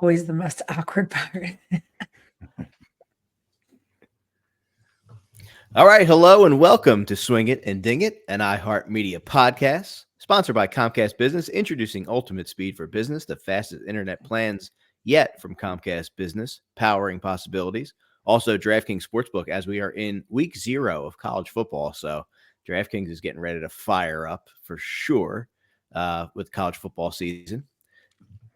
Always the most awkward part. All right, hello and welcome to Swing It and Ding It, an iHeartMedia podcast, sponsored by Comcast Business, introducing ultimate speed for business, the fastest internet plans yet from Comcast Business, powering possibilities. Also, DraftKings Sportsbook, as we are in week 0 of college football, so DraftKings is getting ready to fire up for sure with college football season.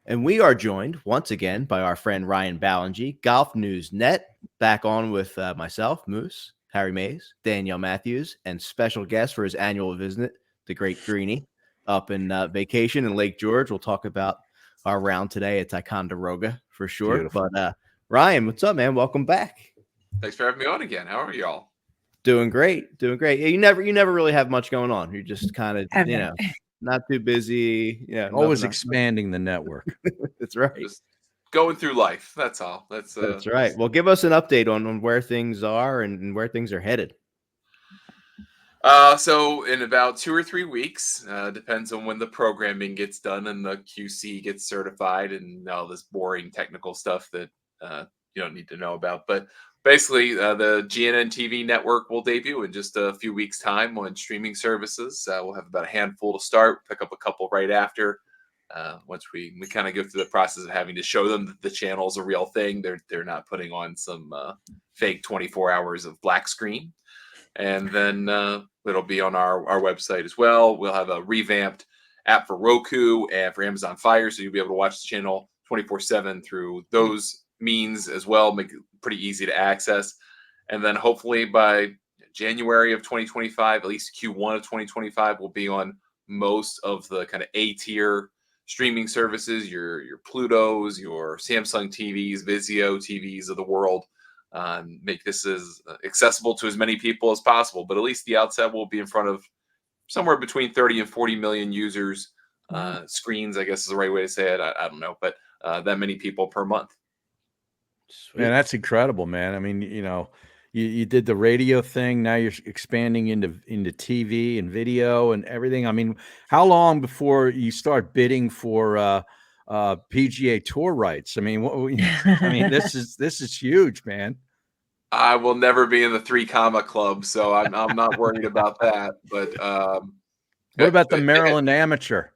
And we are joined once again by our friend Ryan Ballengee, Golf News Net, back on with myself, Moose, Harry Mays, Danielle Matthews, and special guest for his annual visit, the great Greeny, up in vacation in Lake George. We'll talk about our round today at Ticonderoga for sure. Beautiful. But Ryan, what's up, man? Welcome back. Thanks for having me on again. How are y'all? Doing great, doing great. You never really have much going on. You're just kind of, not too busy. Yeah, always expanding the network. That's right. Just going through life. That's all. That's right. Well, give us an update on where things are and where things are headed. So in about 2 or 3 weeks, depends on when the programming gets done and the QC gets certified and all this boring technical stuff that you don't need to know about. But basically, the GNN TV network will debut in just a few weeks' time on streaming services. We'll have about a handful to start, pick up a couple right after. Once we kind of go through the process of having to show them that the channel is a real thing, they're not putting on some fake 24 hours of black screen. And then it'll be on our website as well. We'll have a revamped app for Roku and for Amazon Fire, so you'll be able to watch the channel 24/7 through those means as well. Make it pretty easy to access. And then hopefully by January of 2025, at least Q1 of 2025, we'll be on most of the kind of A-tier streaming services, your Plutos, your Samsung TVs, Vizio TVs of the world. Make this as accessible to as many people as possible. But at least the outset will be in front of somewhere between 30 and 40 million users. Screens, I guess is the right way to say it. I don't know, but that many people per month. Sweet. Man, that's incredible, man. I mean, you did the radio thing. Now you're expanding into TV and video and everything. I mean, how long before you start bidding for PGA Tour rights? I mean, this is huge, man. I will never be in the 3 comma club, so I'm not worried about that. But what about the Maryland Amateur?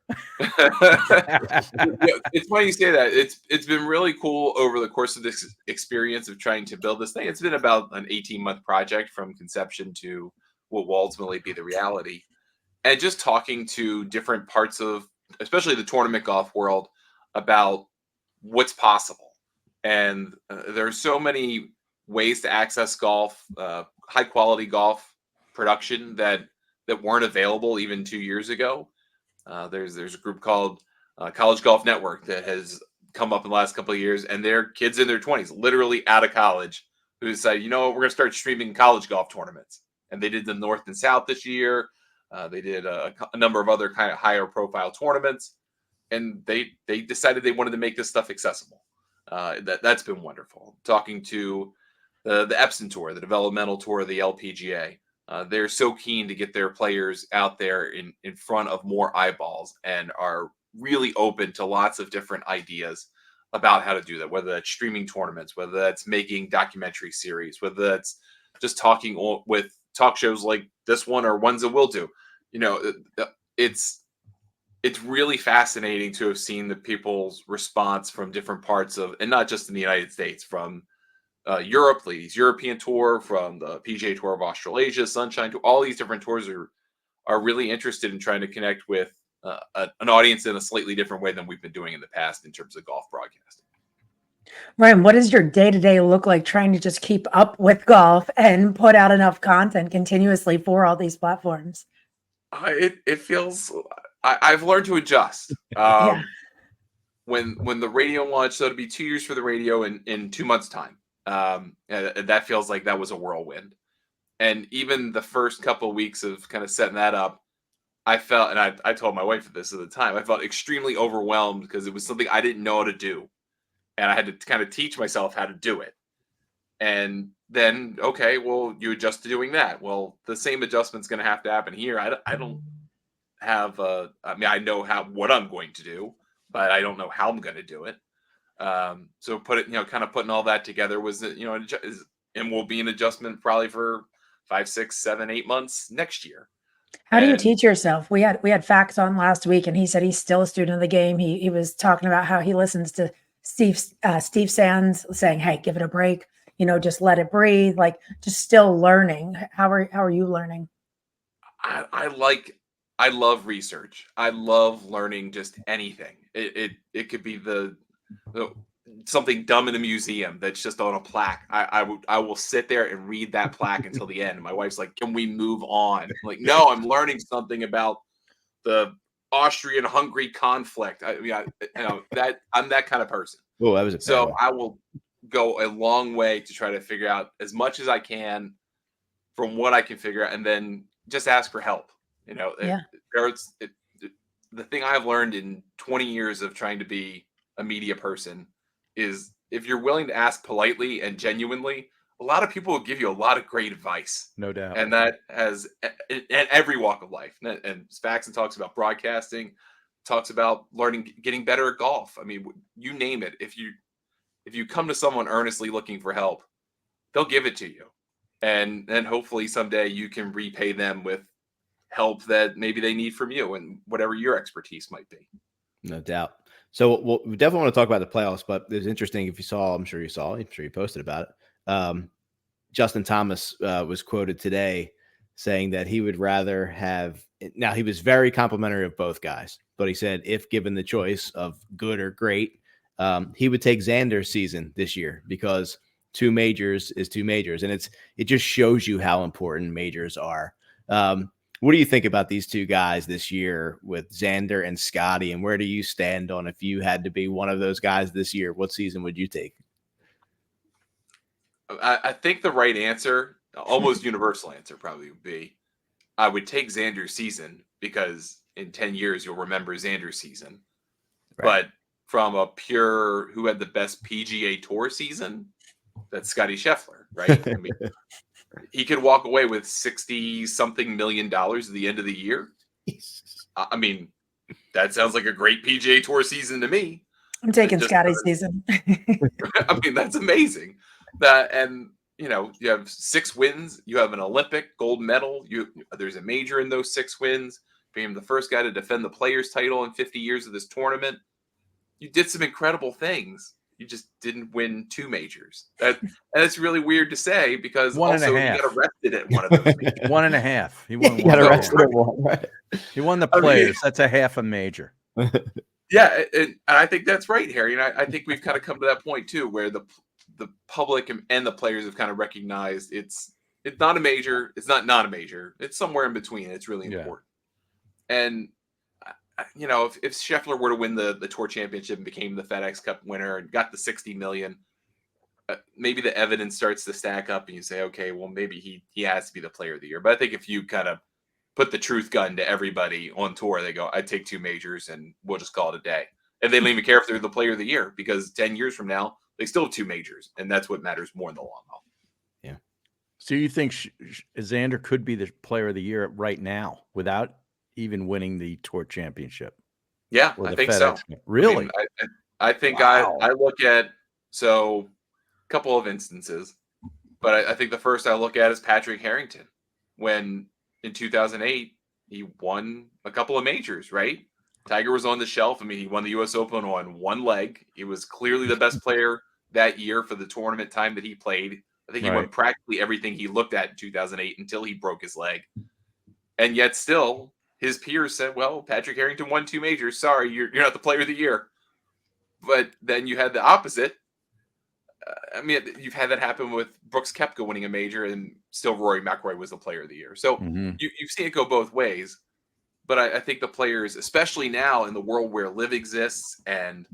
It's funny you say that. It's been really cool over the course of this experience of trying to build this thing. It's been about an 18-month project from conception to what will ultimately be the reality. And just talking to different parts of, especially the tournament golf world, about what's possible. And there are so many ways to access golf, high quality golf production that weren't available even 2 years ago. There's a group called College Golf Network that has come up in the last couple of years, and they're kids in their 20s, literally out of college, who decided, we're going to start streaming college golf tournaments. And they did the North and South this year. They did a number of other kind of higher profile tournaments, and they decided they wanted to make this stuff accessible. That's been wonderful. Talking to the Epson Tour, the developmental tour of the LPGA. They're so keen to get their players out there in front of more eyeballs and are really open to lots of different ideas about how to do that, whether that's streaming tournaments, whether that's making documentary series, whether that's just talking with talk shows like this one or ones that we'll do. It's really fascinating to have seen the people's response from different parts of, and not just in the United States, from Europe, ladies European Tour, from the PGA Tour of Australasia, Sunshine Tour. All these different tours are really interested in trying to connect with an audience in a slightly different way than we've been doing in the past in terms of golf broadcasting. Ryan, what does your day-to-day look like trying to just keep up with golf and put out enough content continuously for all these platforms? It feels, I've learned to adjust. When the radio launched, so it'll be 2 years for the radio in 2 months' time. That feels like that was a whirlwind. And even the first couple of weeks of kind of setting that up, I felt, and I told my wife this at the time, I felt extremely overwhelmed because it was something I didn't know how to do. And I had to kind of teach myself how to do it. And then, okay, well, you adjust to doing that. Well, the same adjustment's going to have to happen here. I don't have I know what I'm going to do, but I don't know how I'm going to do it. So kind of putting all that together was, and will be an adjustment probably for 5, 6, 7, 8 months next year. How do you And teach yourself? We had Fax on last week, and he said he's still a student of the game. He was talking about how he listens to Steve Sands saying, "Hey, give it a break. Just let it breathe." Like, just still learning. How are you learning? I love research. I love learning just anything. It could be the something dumb in a museum that's just on a plaque. I will sit there and read that plaque until the end. My wife's like, "Can we move on?" I'm like, no, I'm learning something about the Austrian-Hungary conflict. That I'm that kind of person. Oh, that was a bad So one. I will go a long way to try to figure out as much as I can from what I can figure out, and then just ask for help. You know, it, Yeah. there's it, the thing I've learned in 20 years of trying to be a media person is if you're willing to ask politely and genuinely, a lot of people will give you a lot of great advice. No doubt. And that has in every walk of life. And Spaxon talks about broadcasting, talks about learning, getting better at golf. I mean, you name it. If you come to someone earnestly looking for help, they'll give it to you. And then hopefully someday you can repay them with help that maybe they need from you and whatever your expertise might be. No doubt. So we definitely want to talk about the playoffs, but it's interesting if you saw, I'm sure you posted about it. Justin Thomas was quoted today saying that he would rather have, now he was very complimentary of both guys, but he said if given the choice of good or great, he would take Xander's season this year because 2 majors is 2 majors. And it just shows you how important majors are. What do you think about these 2 guys this year with Xander and Scotty? And where do you stand on if you had to be one of those guys this year? What season would you take? I think the right answer, almost universal answer, probably would be I would take Xander's season because in 10 years you'll remember Xander's season. Right. But from a pure who had the best PGA Tour season, that's Scotty Scheffler, right? I mean, he could walk away with 60-something million dollars at the end of the year. I mean, that sounds like a great PGA Tour season to me. I'm taking Scotty's season. I mean, that's amazing. You have 6 wins. You have an Olympic gold medal. There's a major in those 6 wins. Being the first guy to defend the Players' title in 50 years of this tournament. You did some incredible things. You just didn't win 2 majors. And it's really weird to say because One and a also half. he got arrested at one of those majors. 1.5. He won He got one. arrested at one, right? He won the Players. That's a half a major. Yeah, and I think that's right, Harry. And I think we've kind of come to that point too, where the public and the players have kind of recognized it's not a major, it's not a major, it's somewhere in between. It's really important. And if Scheffler were to win the Tour Championship and became the FedEx Cup winner and got the 60 million, maybe the evidence starts to stack up, and you say, okay, well maybe he has to be the Player of the Year. But I think if you kind of put the truth gun to everybody on tour, they go, I'd take 2 majors and we'll just call it a day. And they don't even care if they're the Player of the Year because 10 years from now, they still have 2 majors. And that's what matters more in the long haul. Yeah. So you think Xander could be the Player of the Year right now without even winning the Tour Championship? Yeah, I think so. Really? I mean, I think Wow. I look at, a couple of instances, but I think the first I look at is Patrick Harrington. When in 2008, he won a couple of majors, right? Tiger was on the shelf. I mean, he won the U.S. Open on one leg. He was clearly the best player that year for the tournament time that he played. I think he won practically everything he looked at in 2008 until he broke his leg. And yet still, his peers said, well, Patrick Harrington won 2 majors. Sorry, you're not the Player of the Year. But then you had the opposite. I mean, you've had that happen with Brooks Koepka winning a major, and still Rory McIlroy was the Player of the Year. So you've seen it go both ways. But I think the players, especially now in the world where live exists and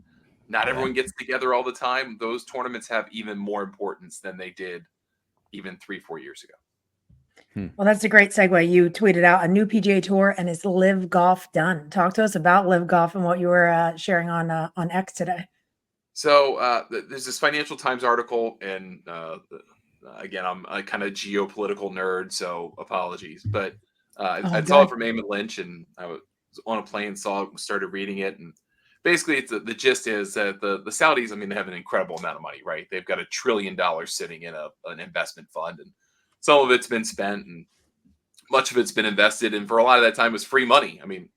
not everyone gets together all the time, those tournaments have even more importance than they did even 3-4 years ago. Well, that's a great segue. You tweeted out a new PGA Tour and is Live Golf done. Talk to us about Live Golf and what you were sharing on X today. So there's this Financial Times article, and again, I'm a kind of geopolitical nerd, so apologies. But I saw it from Eamon Lynch, and I was on a plane, started reading it, and basically, it's the gist is that the Saudis, I mean, they have an incredible amount of money, right? They've got $1 trillion sitting in an investment fund, and some of it's been spent, and much of it's been invested, and for a lot of that time, it was free money. I mean,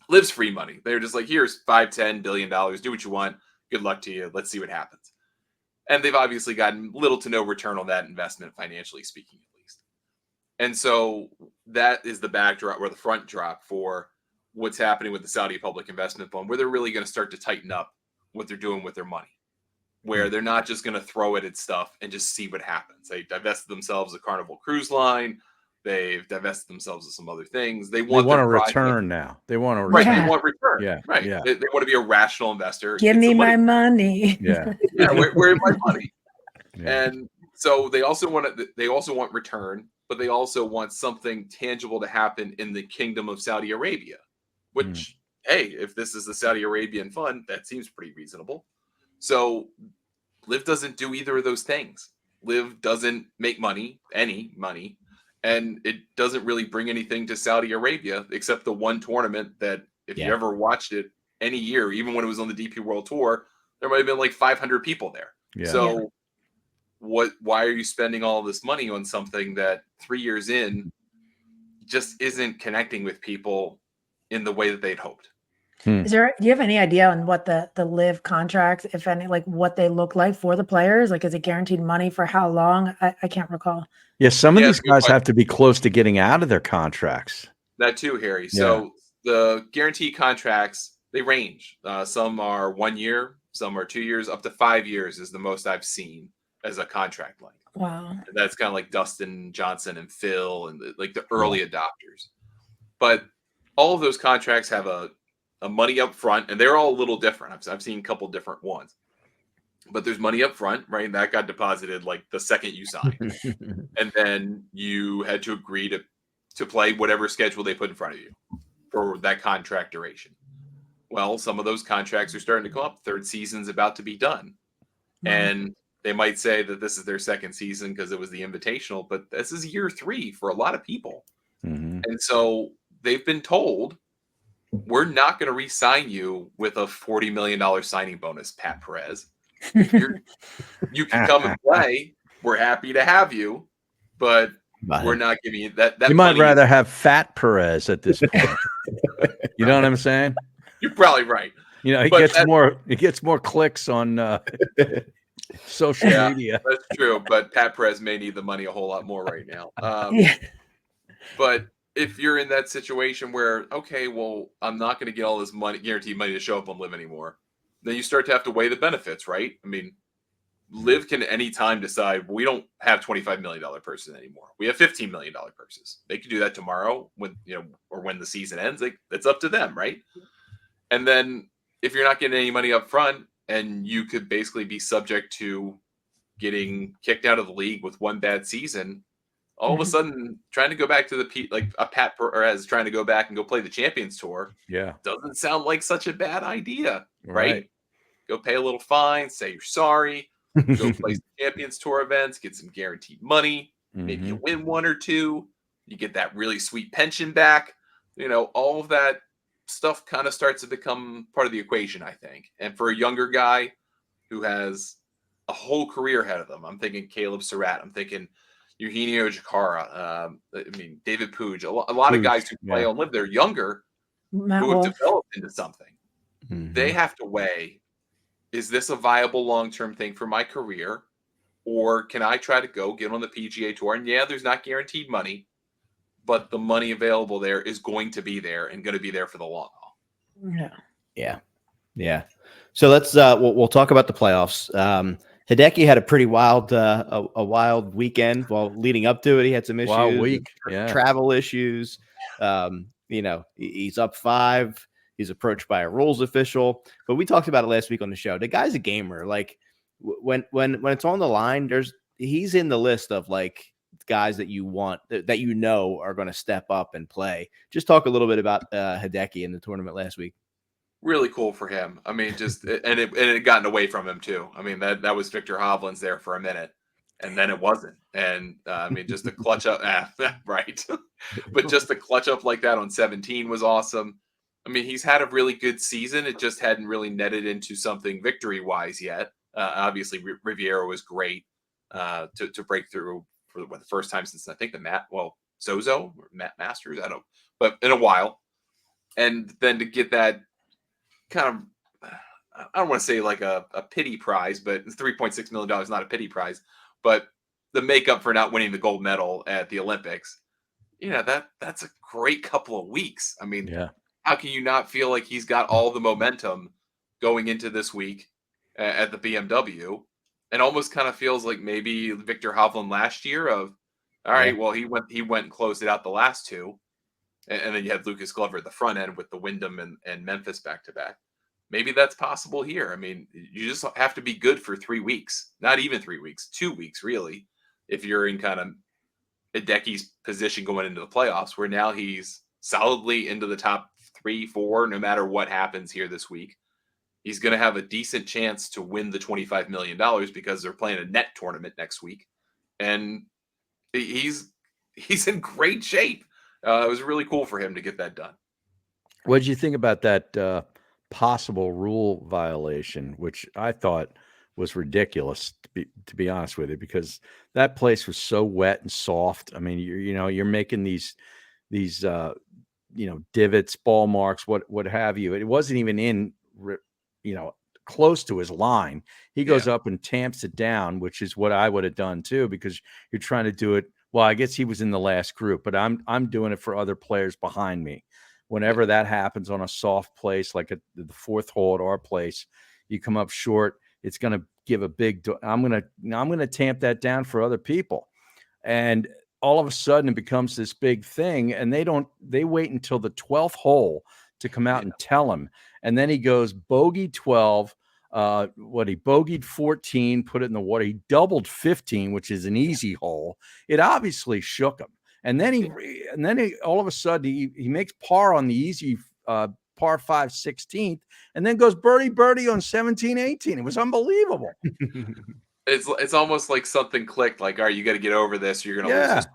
Liv's free money. They're just like, here's $5-10 billion, do what you want. Good luck to you. Let's see what happens. And they've obviously gotten little to no return on that investment, financially speaking, at least. And so that is the backdrop or the front drop for what's happening with the Saudi Public Investment Fund, where they're really going to start to tighten up what they're doing with their money, where they're not just going to throw it at stuff and just see what happens. They divested themselves of Carnival Cruise Line. They've divested themselves of some other things. They want a return now. They want a right. return. They want return. Yeah. Right. Yeah. They want to be a rational investor. Give me my money. Yeah. Yeah. Where's my money? Yeah. And so they also want return, but they also want something tangible to happen in the Kingdom of Saudi Arabia, which, hey, if this is the Saudi Arabian fund, that seems pretty reasonable. So Liv doesn't do either of those things. Liv doesn't make any money, and it doesn't really bring anything to Saudi Arabia except the one tournament that if you ever watched it any year, even when it was on the DP World Tour, there might have been like 500 people there. Yeah. So why are you spending all this money on something that 3 years in just isn't connecting with people in the way that they'd hoped? Do you have any idea on what the Live contracts, if any, like what they look like for the players? Like, is it guaranteed money for how long? I can't recall. Yeah, some of these guys have to be close to getting out of their contracts. That too, Harry. So the guarantee contracts, they range. Some are 1 year, some are 2 years, up to 5 years is the most I've seen as a contract length. Wow. And that's kind of like Dustin Johnson and Phil and like the early adopters. But all of those contracts have a money up front, and they're all a little different. I've seen a couple different ones. But there's money up front, right? And that got deposited like the second you signed. And then you had to agree to play whatever schedule they put in front of you for that contract duration. Well, some of those contracts are starting to come up. Third season's about to be done. And they might say that this is their second season because it was the Invitational, but this is year 3 for a lot of people. And so they've been told, we're not going to re-sign you with a $40 million signing bonus, Pat Perez. You can come and play. We're happy to have you, but we're not giving you that. You might rather have Fat Perez at this point. You know what I'm saying? You're probably right. You know, he gets more clicks on social media. That's true, but Pat Perez may need the money a whole lot more right now. But if you're in that situation where, okay, well, I'm not going to get all this money, guaranteed money to show up on Live anymore, then you start to have to weigh the benefits, right? I mean, Live can anytime decide we don't have $25 million purses anymore. We have $15 million purses. They could do that tomorrow when or when the season ends. It's up to them, right? And then if you're not getting any money up front, and you could basically be subject to getting kicked out of the league with one bad season, all of a sudden trying to go back to a Pat Perez trying to go back and go play the Champions Tour, doesn't sound like such a bad idea, right? Go pay a little fine, say you're sorry, go play some Champions Tour events, get some guaranteed money, maybe you win 1 or 2, you get that really sweet pension back. All of that stuff kind of starts to become part of the equation, I think. And for a younger guy who has a whole career ahead of them, I'm thinking Caleb Surratt, I'm thinking Eugenio Jakara, David Puig, a lot of guys who play on Live, they're younger, who have developed into something. They have to weigh, is this a viable long-term thing for my career? Or can I try to go get on the PGA Tour? And there's not guaranteed money, but the money available there is going to be there and going to be there for the long haul. Yeah. So let's we'll talk about the playoffs. Hideki had a pretty wild wild weekend. While leading up to it, he had some issues. Wild week. Travel issues. He's up 5. He's approached by a rules official. But we talked about it last week on the show. The guy's a gamer. Like when it's on the line, he's in the list of like guys that you want that are going to step up and play. Just talk a little bit about Hideki in the tournament last week. Really cool for him. I mean, just and it gotten away from him too. I mean, that was Victor Hovland's there for a minute, and then it wasn't. And just to clutch up, right? But just to clutch up like that on 17 was awesome. I mean, he's had a really good season. It just hadn't really netted into something victory-wise yet. Obviously, Riviera was great to break through for the first time since I think Zozo or Masters. I don't, but in a while, and then to get that kind of, I don't want to say like a pity prize, but $3.6 million is not a pity prize, but the makeup for not winning the gold medal at the Olympics. That's a great couple of weeks. I mean, Yeah. how can you not feel like he's got all the momentum going into this week at the BMW? And almost kind of feels like maybe Victor Hovland last year of, all right, well, he went and closed it out the last two. And then you had Lucas Glover at the front end with the Wyndham and Memphis back to back. Maybe that's possible here. I mean, you just have to be good for 3 weeks, not even 3 weeks, 2 weeks, really, if you're in kind of Hideki's position going into the playoffs, where now he's solidly into the top 3, 4, no matter what happens here this week. He's going to have a decent chance to win the $25 million because they're playing a net tournament next week. And he's in great shape. It was really cool for him to get that done. What did you think about that possible rule violation, which I thought was ridiculous, to be honest with you, because that place was so wet and soft. I mean, you're making these divots, ball marks, what have you. It wasn't even in, close to his line. He goes up and tamps it down, which is what I would have done too, because you're trying to do it. Well, I guess he was in the last group, but I'm doing it for other players behind me. Whenever that happens on a soft place, like at the fourth hole at our place, you come up short, it's going to give a big, I'm going to tamp that down for other people. And all of a sudden it becomes this big thing, and they wait until the 12th hole to come out and tell him. And then he goes bogey 12, he bogeyed 14, put it in the water. He doubled 15, which is an easy hole. It obviously shook him. And then he all of a sudden he makes par on the easy par 5 16th, and then goes birdie on 17 18. It was unbelievable. It's almost like something clicked. Like, all right, you got to get over this. You're going to lose this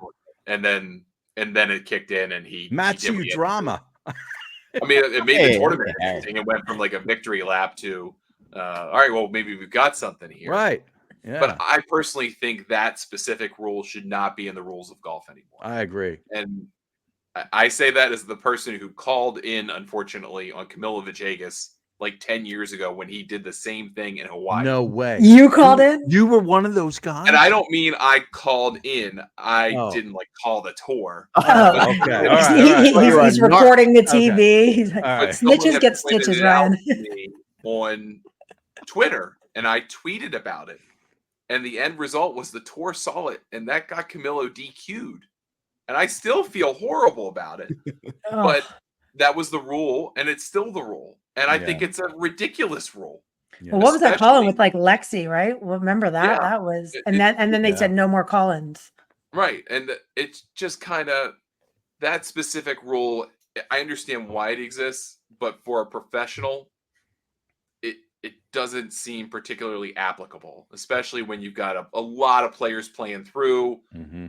tournament. And then it kicked in, and he Matsu drama. I mean, it made the tournament interesting. It went from like a victory lap to, all right, well, maybe we've got something here. Right. Yeah. But I personally think that specific rule should not be in the rules of golf anymore. I agree. And I say that as the person who called in, unfortunately, on Camilo Villegas like 10 years ago when he did the same thing in Hawaii. No way. You called in? You were one of those guys? And I don't mean I called in. I didn't call the tour. Oh, okay. All right. He's recording the TV. Okay. He's like, snitches get stitches, Ryan. On Twitter, and I tweeted about it. And the end result was the tour saw it, and that got Camilo DQ'd. And I still feel horrible about it. But that was the rule, and it's still the rule. And I think it's a ridiculous rule. Yeah. Well, what was that calling with like Lexi, right? Well, remember that? Yeah, that was, and then they said no more call-ins. Right. And it's just kind of that specific rule. I understand why it exists, but for a professional, it doesn't seem particularly applicable, especially when you've got a lot of players playing through. Mm-hmm.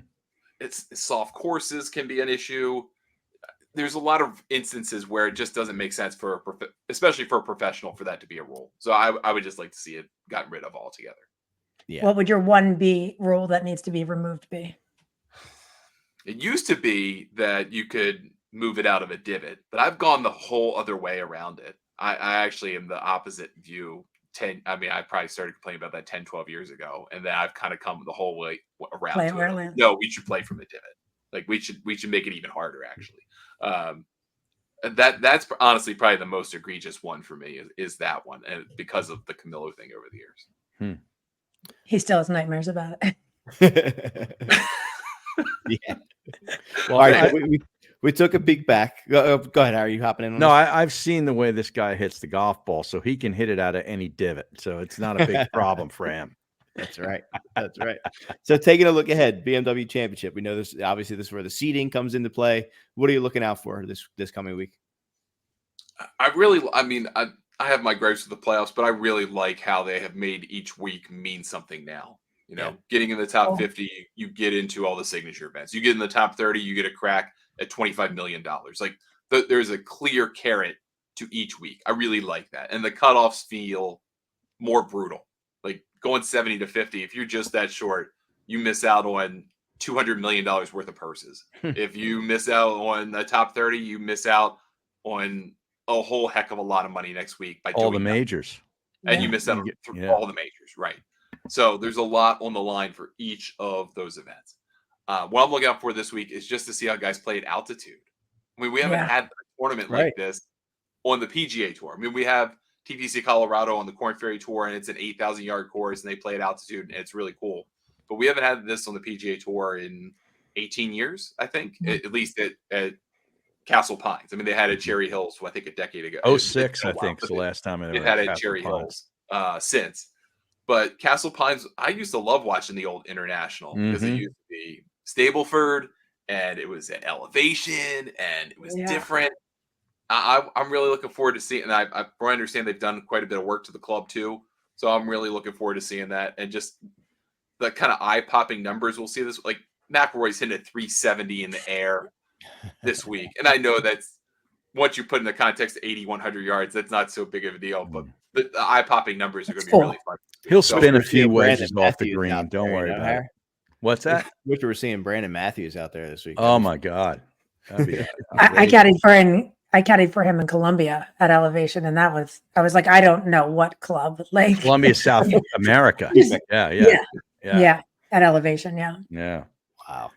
It's soft courses can be an issue. There's a lot of instances where it just doesn't make sense especially for a professional, for that to be a rule. So I would just like to see it gotten rid of altogether. Yeah. What would your 1B rule that needs to be removed be? It used to be that you could move it out of a divot, but I've gone the whole other way around it. I actually am the opposite view. I probably started complaining about that 10, 12 years ago. And then I've kind of come the whole way around to it. No, we should play from the divot. Like we should make it even harder, actually. That's honestly probably the most egregious one for me is that one. And because of the Camilo thing over the years. He still has nightmares about it. Yeah. Well, all right. We took a peek back. Go ahead. How are you hopping in? No, I've seen the way this guy hits the golf ball, so he can hit it out of any divot. So it's not a big problem for him. That's right. That's right. So taking a look ahead, BMW Championship. We know this. Obviously, this is where the seeding comes into play. What are you looking out for this coming week? I have my gripes with the playoffs, but I really like how they have made each week mean something now. Getting in the top 50, you get into all the signature events. You get in the top 30, you get a crack at $25 million. Like there's a clear carrot to each week. I really like that. And the cutoffs feel more brutal. Like going 70 to 50, if you're just that short, you miss out on $200 million worth of purses. If you miss out on the top 30, you miss out on a whole heck of a lot of money next week by all the doing nothing. majors. And you miss out on all the majors, right? So there's a lot on the line for each of those events. What I'm looking out for this week is just to see how guys play at altitude. I mean, we haven't had a tournament like this on the PGA Tour. I mean, we have TPC Colorado on the Corn Ferry Tour, and it's an 8,000 yard course, and they play at altitude, and it's really cool. But we haven't had this on the PGA Tour in 18 years, I think, at least at Castle Pines. I mean, they had at Cherry Hills, I think, a decade ago. 06, I think, is the last time they've had at Cherry Hills since. But Castle Pines, I used to love watching the old International because it used to be Stableford, and it was at elevation, and it was different. I'm really looking forward to seeing. And I understand they've done quite a bit of work to the club too, so I'm really looking forward to seeing that, and just the kind of eye-popping numbers we'll see this. Like McIlroy's hitting a 370 in the air this week, and I know that's once you put in the context of 80, 100 yards, that's not so big of a deal, but the eye-popping numbers are going to be really fun. He'll spin a few wedges off the green. Don't worry about it. What's that? Which we're seeing Brandon Matthews out there this week. Oh my God. I caddied for him in Colombia at elevation, and I was like, I don't know what club, like Colombia, South America. Yeah. At elevation. Yeah. Wow.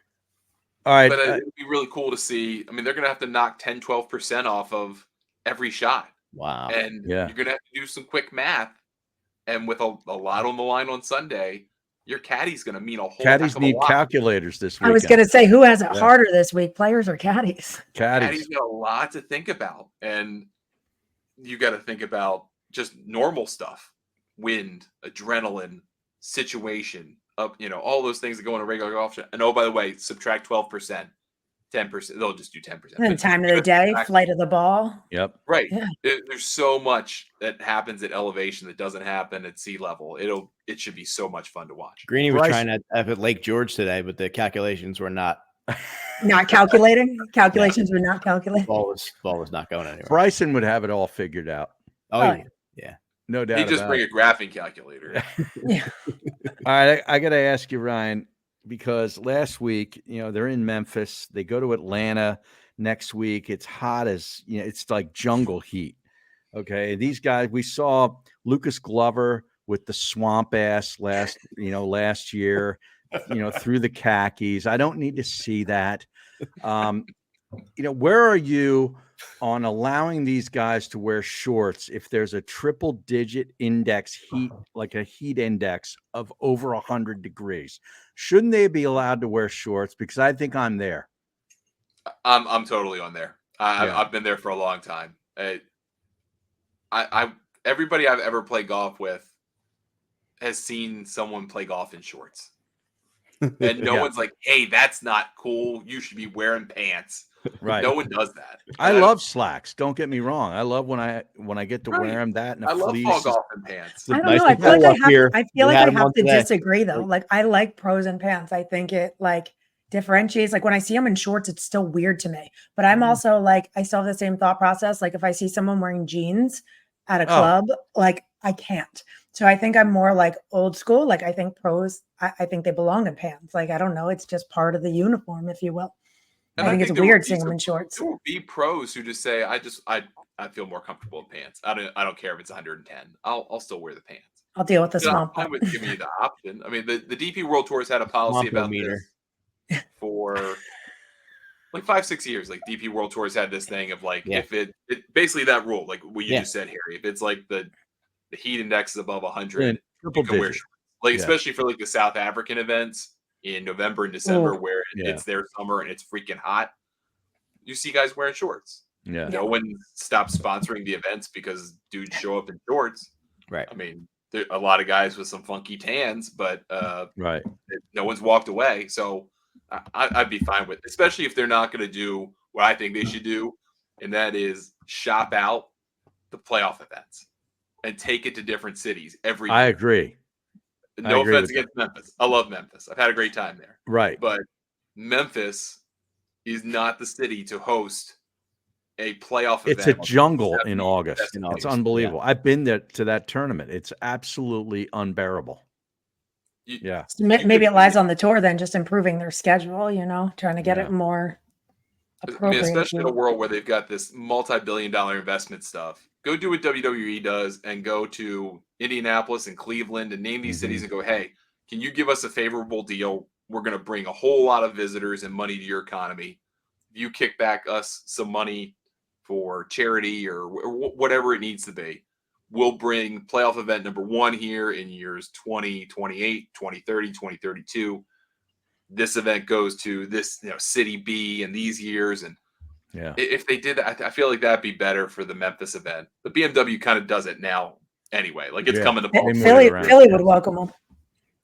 All right. But it'd be really cool to see. I mean, they're going to have to knock 10, 12% off of every shot. Wow. And you're going to have to do some quick math. And with a lot on the line on Sunday, your caddy's going to mean a whole caddies need calculators this week. I was going to say, who has it harder this week, players or caddies? Caddies got a lot to think about. And you got to think about just normal stuff, wind, adrenaline, situation, all those things that go in a regular golf shot. And oh, by the way, subtract 12%, 10%. They'll just do 10%. And then time of the day, flight of the ball. Yep. Right. Yeah. There's so much that happens at elevation that doesn't happen at sea level. It should be so much fun to watch. Greeny was trying to have at Lake George today, but the calculations were not calculating. Calculations were not calculating. Ball was not going anywhere. Bryson would have it all figured out. Oh yeah. No doubt. He just bring a graphing calculator. Yeah. All right, I got to ask you, Ryan, because last week, they're in Memphis. They go to Atlanta next week. It's hot as it's like jungle heat. Okay, these guys. We saw Lucas Glover with the swamp ass last year. Through the khakis. I don't need to see that. Where are you on allowing these guys to wear shorts if there's a triple digit index heat, like a heat index of over 100 degrees? Shouldn't they be allowed to wear shorts? Because I think I'm there. I'm totally on there. I've been there for a long time. Everybody I've ever played golf with has seen someone play golf in shorts. And no one's like, hey, that's not cool. You should be wearing pants. Right. No one does that. I love slacks. Don't get me wrong. I love when I get to wear them. That and I love fall golf in pants. I don't know. I feel like I have to disagree though. Like I like pros in pants. I think it like differentiates. Like when I see them in shorts, it's still weird to me. But I'm also like, I still have the same thought process. Like if I see someone wearing jeans at a club, like I can't. So I think I'm more like old school. Like I think pros, I think they belong in pants. Like, I don't know. It's just part of the uniform, if you will. And I think it's weird seeing them in shorts. There will be pros who just say, I feel more comfortable in pants. I don't care if it's 110. I'll still wear the pants. I'll deal with the swamp. I would give you the option. I mean, the DP World Tour has had a policy about this for like 5-6 years. Like DP World Tour has had this thing of like, if it basically that rule, like what you just said, Harry, if it's like the heat index is above 100, you can wear shorts. Like, especially for like the South African events in November and December where it's their summer and it's freaking hot. You see guys wearing shorts. Yeah. No one stops sponsoring the events because dudes show up in shorts. Right. I mean, there are a lot of guys with some funky tans, but right. No one's walked away. So I'd be fine with it, especially if they're not going to do what I think they should do. And that is shop out the playoff events and take it to different cities every year. I agree. No offense against Memphis. I love Memphis. I've had a great time there. Right. But Memphis is not the city to host a playoff It's event. a jungle in 70 August. best In It's August, unbelievable. I've been there to that tournament. It's absolutely unbearable. You- Yeah. So you maybe could it lies be- on the tour then, just improving their schedule, trying to get Yeah. it more I mean, appropriate. especially in a world where they've got this multi-billion-dollar investment stuff. Go do what WWE does and go to Indianapolis and Cleveland and name these cities and go, hey, can you give us a favorable deal? We're going to bring a whole lot of visitors and money to your economy. You kick back us some money for charity or whatever it needs to be. We'll bring playoff event number 1 here in years 2028, 2030, 2032. This event goes to this city B in these years. And Yeah. if they did that, I feel like that'd be better for the Memphis event. But BMW kind of does it now anyway. Like it's Yeah. coming to They moved Philly, it around. Philly would welcome them.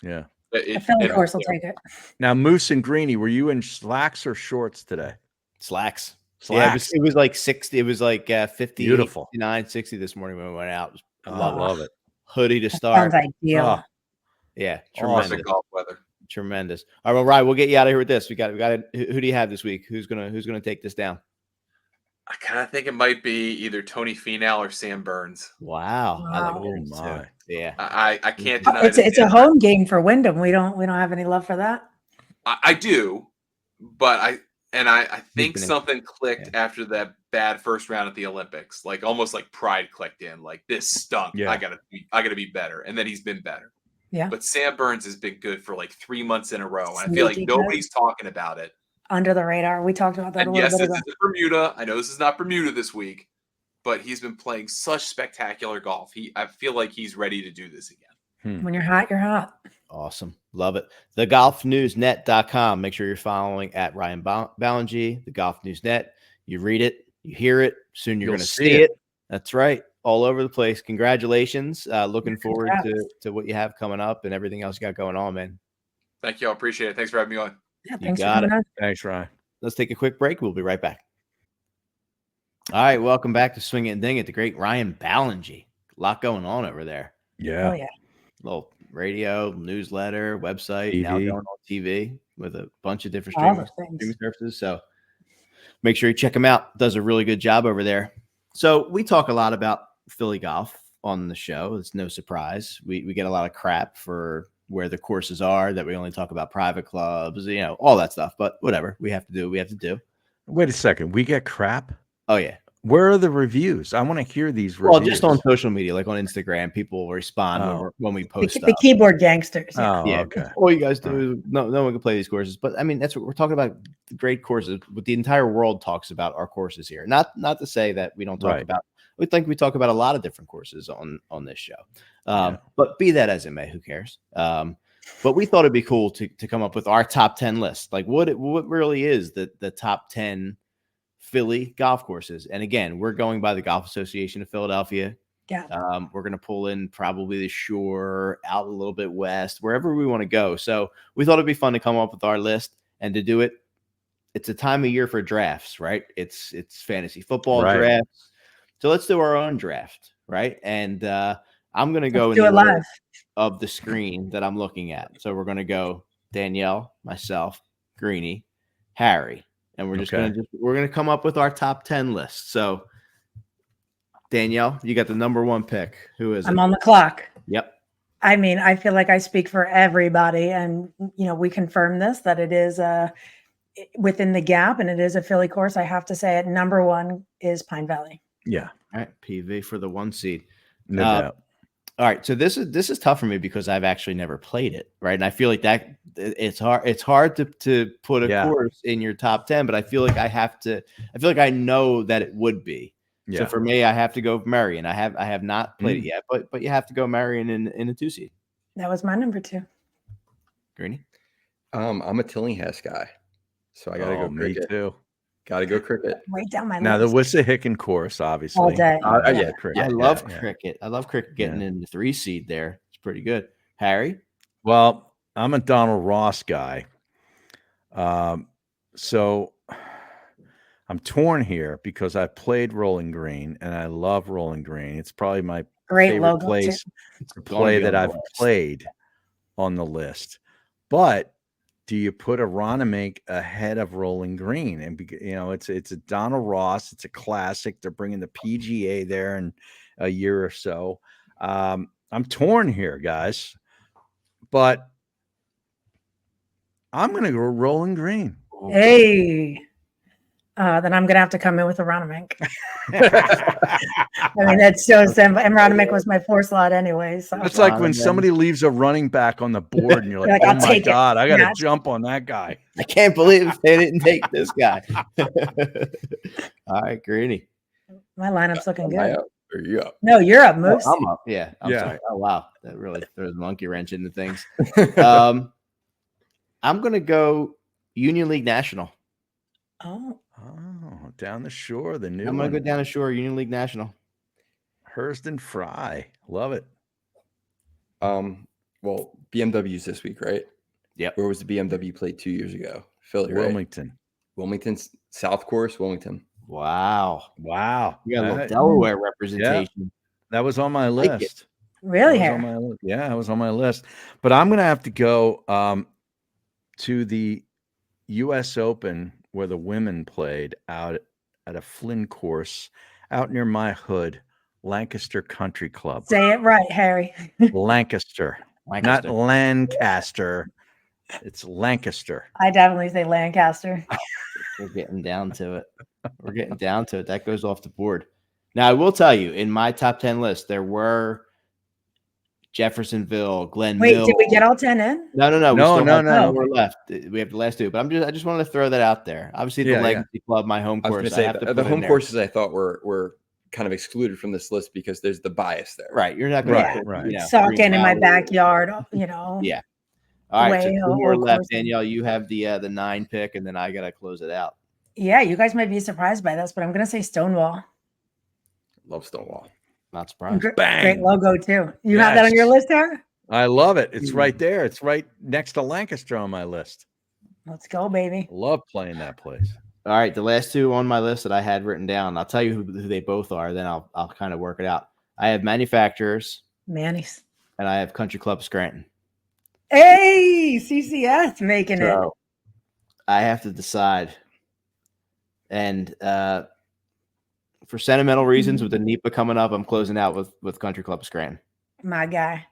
Yeah. A Philly course will take it. Now, Moose and Greeny, were you in slacks or shorts today? Slacks. Slacks. Yeah, it was like 60. It was like 50, Beautiful. 59, 60 this morning when we went out. I love it. Hoodie to That start. sounds ideal. Oh, Yeah, Awesome. perfect golf weather. tremendous. All right, well, Ryan, we'll get you out of here with this. We got who do you have this week? Who's gonna take this down? I kind of think it might be either Tony Finau or Sam Burns. Wow, I like Wow. Burns Oh, my. too. Yeah, I can't Oh, deny it's a home game for Wyndham. We don't have any love for that. I do, but I think been in- something clicked after that bad first round at the Olympics. Like almost like pride clicked in. Like this stunk. Yeah. I gotta be better. And then he's been better. Yeah. But Sam Burns has been good for like 3 months in a row. And I feel like Sneaky good. nobody's talking about it. Under the radar. We talked about that And a little yes, bit this ago. is Bermuda. I know this is not Bermuda this week, but he's been playing such spectacular golf. I feel like he's ready to do this again. When you're hot, you're hot. awesome, love it. TheGolfNewsNet.com. Make sure you're following at Ryan Ballengee, the Golf News Net. You read it, you hear it. Soon you're You'll going to see see it. it. That's right, all over the place. Congratulations. Looking forward Congrats. to what you have coming up and everything else you got going on, man. Thank you. I appreciate it. Thanks for having me on. Yeah, thanks for got coming on. Thanks, Ryan. Let's take a quick break. We'll be right back. All right, welcome back to Swing It and Ding It, the great Ryan Ballengee. A lot going on over there. Yeah. Oh yeah. Little radio, newsletter, website, now TV. going on TV with a bunch of different All the streaming things. services. So make sure you check him out. Does a really good job over there. So we talk a lot about Philly golf on the show. It's no surprise. We get a lot of crap for where the courses are, that we only talk about private clubs, all that stuff. But whatever, we have to do what we have to do. Wait a second. We get crap? Oh, yeah. Where are the reviews? I want to hear these reviews. Well, just on social media, like on Instagram, people will respond when we post The stuff. keyboard gangsters. Yeah. Oh, Yeah, okay. all you guys do is no one can play these courses. But I mean, that's what we're talking about. The great courses. What the entire world talks about our courses here. Not to say that we don't talk Right. about. We think we talk about a lot of different courses on this show. But be that as it may, who cares? But we thought it'd be cool to come up with our top 10 list. Like what really is the top 10 Philly golf courses. And again, we're going by the Golf Association of Philadelphia. Yeah. We're going to pull in probably the shore, out a little bit west, wherever we want to go. So we thought it'd be fun to come up with our list and to do it. It's a time of year for drafts, right? It's fantasy football Right. drafts. So let's do our own draft, right? And I'm going to go Let's in do the it order live. of the screen that I'm looking at. So we're going to go Danielle, myself, Greeny, Harry, and we're just Okay. going to come up with our top 10 list. So Danielle, you got the number one pick. Who is I'm it? on the clock. Yep. I mean, I feel like I speak for everybody, and we confirm this that it is within the gap, and it is a Philly course. I have to say, it number one is Pine Valley. Yeah. All right, PV for the 1 seed. No doubt. All right, so this is tough for me because I've actually never played it, right? And I feel like that it's hard to put a course in your top 10, but I feel like I feel like I know that it would be. Yeah. So for me, I have to go Marion. I have not played it yet, but you have to go Marion in a 2 seed. That was my number 2. Greeny? I'm a Tillinghast guy, so I got to go me cricket. too. Got to go cricket. Right down my Now, the list. Wissahickon course, obviously. All day. Yeah, cricket. I love yeah. cricket. I love cricket getting in the 3 seed there. It's pretty good. Harry? Well, I'm a Donald Ross guy. So I'm torn here because I played Rolling Green and I love Rolling Green. It's probably my Great favorite logo place too. to gonna play be that on the I've list. played on the list. But do you put Aronimink ahead of Rolling Green? And it's a Donald Ross. It's a classic. They're bringing the PGA there in a year or so. I'm torn here, guys, but I'm going to go Rolling Green. Hey. Then I'm gonna have to come in with Aronimink. I mean, that's so simple. And Aronimink was my 4 slot anyway. So it's like when somebody leaves a running back on the board, and you're like, I'll "Oh my take it. God, I got to Yeah. jump on that guy." I can't believe they didn't take this guy. All right, Greeny. my lineup's looking Am I good. up or you up? No, you're up, Moose. I'm up. Yeah, I'm Yeah. sorry. Oh wow, that really throws a monkey wrench into things. I'm gonna go Union League National. Oh, Down the shore, the new I'm gonna one. go down the shore, Union League National. Hurston Fry, love it. Well, BMW's this week, right? Yep. Where was the BMW played 2 years ago? Philly, right? Wilmington's South Course, Wilmington. Wow, Wow, we got a little Delaware representation. that was on my Like it. list. really? That was on my list. Yeah, it was on my list. But I'm gonna have to go to the U.S. Open where the women played out at a Flynn course out near my hood, Lancaster Country Club. Say it right, Harry. Lancaster, not Lancaster. It's Lancaster. I definitely say Lancaster. We're getting down to it. We're getting down to it. That goes off the board. Now, I will tell you, in my top 10 list, there were Jeffersonville, Glen Wait, Mills. did we get all 10 in? No. We No, still no, have no. 2 more left. We have the last 2, but I just wanted to throw that out there. Obviously, the Yeah, Legacy Club, my home I was course. going to say have to the put in home there. courses I thought were kind of excluded from this list because there's the bias there. Right. You're not going Right, to right. You know, Saucon Green in my Valley. backyard, Yeah. All right. So Way 2 more old left. courses. Danielle, you have the 9 pick, and then I got to close it out. Yeah, you guys might be surprised by this, but I'm gonna say Stonewall. Love Stonewall. Not surprised. Great logo too. You have that on your Yes. list, Harry? I love it. It's right there. It's right next to Lancaster on my list. Let's go, baby. Love playing that place. All right, the last 2 on my list that I had written down. I'll tell you who they both are. Then I'll kind of work it out. I have Manufacturers, Manny's. and I have Country Club Scranton. Hey, CCS making it. So I have to decide. And for sentimental reasons, with the NEPA coming up, I'm closing out with Country Club Scranton. My guy.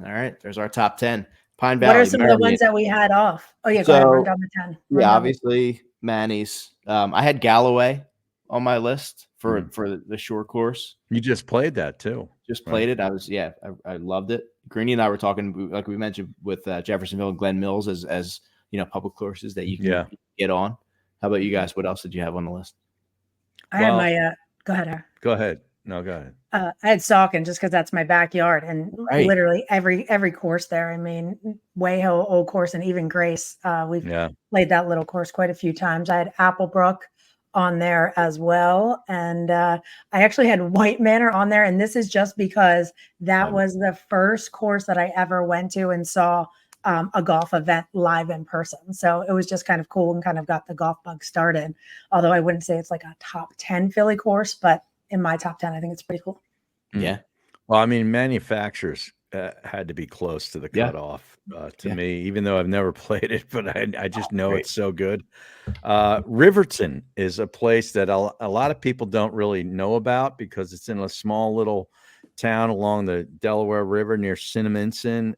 All right, there's our top 10. Pine Valley. What are some of the ones that we had off? Oh yeah, go ahead. Run down the 10. Run Yeah, down obviously Manny's. I had Galloway on my list for the short course. You just played that too. Just played it. I loved it. Greeny and I were talking, like we mentioned, with Jeffersonville and Glen Mills as public courses that you can get on. How about you guys? What else did you have on the list? I had my go ahead, Harry. Go ahead. No, go ahead. I had Saucon just because that's my backyard, and literally every course there. I mean, Wayhill, Old Course, and even Grace. We've played that little course quite a few times. I had Applebrook on there as well, and I actually had White Manor on there, and this is just because that was the first course that I ever went to and saw a golf event live in person. So it was just kind of cool and kind of got the golf bug started. Although I wouldn't say it's like a top 10 Philly course, but in my top 10, I think it's pretty cool. Yeah. Well, I mean, Manufacturers had to be close to the cutoff to me, even though I've never played it, but I just know it's so good. Riverton is a place that a lot of people don't really know about because it's in a small little town along the Delaware River near Cinnaminson.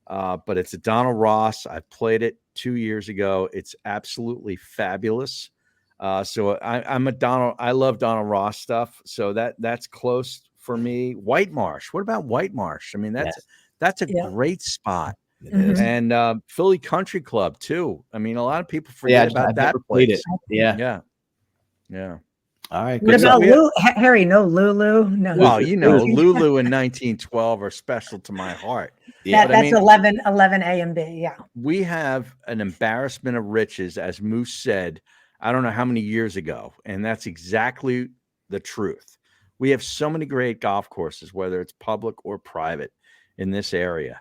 But it's a Donald Ross. I played it 2 years ago. It's absolutely fabulous. So I'm a Donald. I love Donald Ross stuff. So that's close for me. White Marsh. What about White Marsh? I mean, that's a great spot. And Philly Country Club too. I mean, a lot of people forget about that place. Yeah. All right. What about Harry? No Lulu. No. Well, Lulu in 1912 are special to my heart. Yeah, that's 11 A and B. Yeah. We have an embarrassment of riches, as Moose said, I don't know how many years ago. And that's exactly the truth. We have so many great golf courses, whether it's public or private in this area,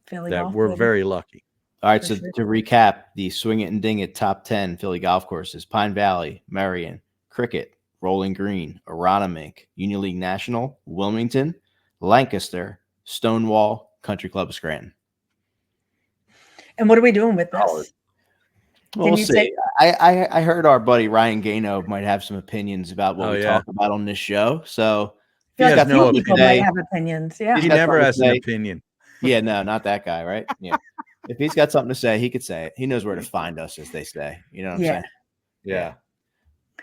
Philly that golf, we're very lucky. All right. So to recap, the Swing It and Ding It top 10 Philly golf courses: Pine Valley, Marion, Cricket, Rolling Green, Aronimink, Union League National, Wilmington, Lancaster, Stonewall, Country Club Scranton. And what are we doing with Solid. this? We'll see. I heard our buddy Ryan Gano might have some opinions about what we talk about on this show. So I feel like a few no people opinion. might have opinions. Yeah. He never has an opinion. Yeah, no, not that guy, right? Yeah. If he's got something to say, he could say it. He knows where to find us, as they say. You know what I'm saying? Yeah.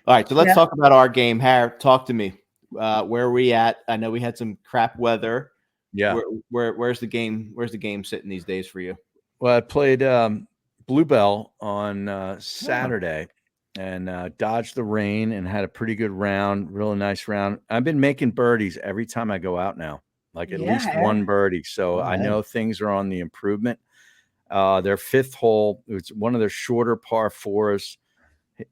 All right, so let's talk about our game. Harry, talk to me. Where are we at? I know we had some crap weather. Yeah. Where's the game? Where's the game sitting these days for you? Well, I played Bluebell on Saturday and dodged the rain and had a pretty good round, really nice round. I've been making birdies every time I go out now, like at least one birdie. So I know things are on the improvement. Their fifth hole, it's one of their shorter par fours.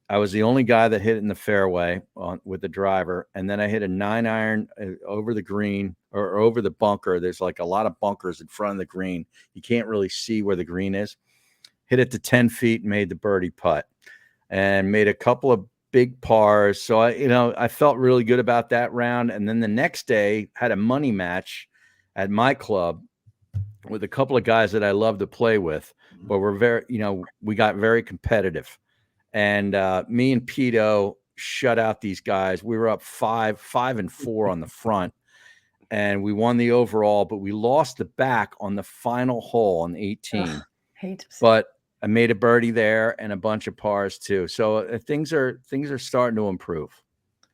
I was the only guy that hit it in the fairway with the driver. And then I hit a 9-iron over the green or over the bunker. There's like a lot of bunkers in front of the green. You can't really see where the green is. Hit it to 10 feet, made the birdie putt and made a couple of big pars. So I felt really good about that round. And then the next day had a money match at my club with a couple of guys that I love to play with, but we got very competitive. And me and Pito shut out these guys. We were up 5-4 on the front, and we won the overall, but we lost the back on the final hole on 18. But I made a birdie there and a bunch of pars too. So things are starting to improve.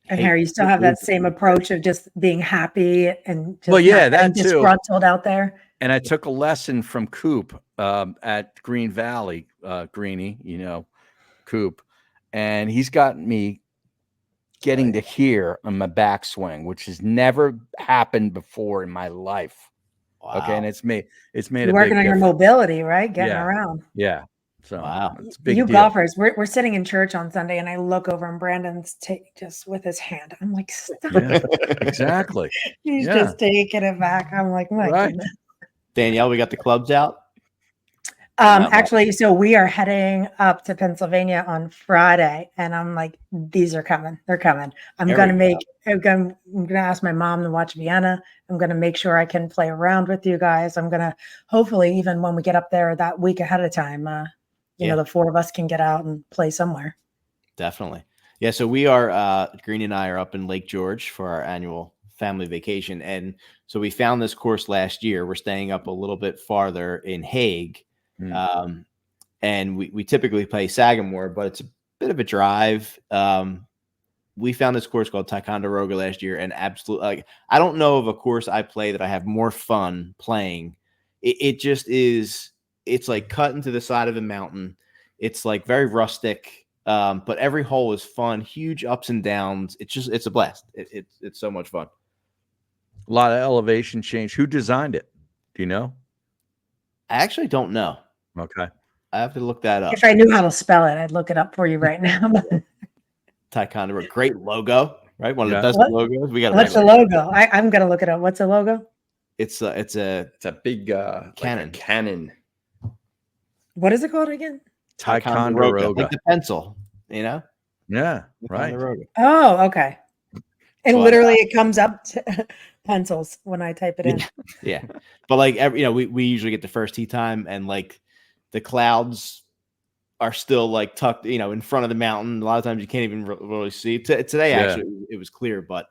And Harry, you still have that same approach of just being happy and just that too. Disgruntled out there. And I took a lesson from Coop at Green Valley, Greenie, Coop, and he's gotten me getting to here on my backswing, which has never happened before in my life. Wow. Okay, and it's made You're working on your mobility, right? Getting around. Yeah. So it's a big you deal. Golfers, we're sitting in church on Sunday, and I look over and Brandon's just with his hand. I'm like, stop. Yeah, exactly. He's just taking it back. I'm like, my goodness. Danielle, we got the clubs out. Actually, so we are heading up to Pennsylvania on Friday, and I'm like, these are coming. They're coming. I'm gonna ask my mom to watch Vienna. I'm gonna make sure I can play around with you guys. I'm gonna hopefully, even when we get up there that week ahead of time, the four of us can get out and play somewhere. Definitely. Yeah. So we are, Green and I are up in Lake George for our annual family vacation. And so we found this course last year. We're staying up a little bit farther in Hague. And we typically play Sagamore, but it's a bit of a drive. We found this course called Ticonderoga last year, and absolutely, I don't know of a course I play that I have more fun playing. It just is. It's like cut into the side of a mountain. It's like very rustic, but every hole is fun. Huge ups and downs. It's a blast. It's so much fun. A lot of elevation change. Who designed it? Do you know? I actually don't know. Okay. I have to look that up. If I knew how to spell it, I'd look it up for you right now. Ticonderoga, great logo, right? One of the best logos. We got. What's the logo? I'm gonna look it up. What's the logo? It's a big cannon. Like a cannon. What is it called again? Ticonderoga. Like the pencil, Yeah, right. Oh, okay. And literally it comes up to pencils when I type it in. Yeah. But like we usually get the first tee time, and like the clouds are still like tucked, in front of the mountain. A lot of times you can't even really see. Today actually it was clear, but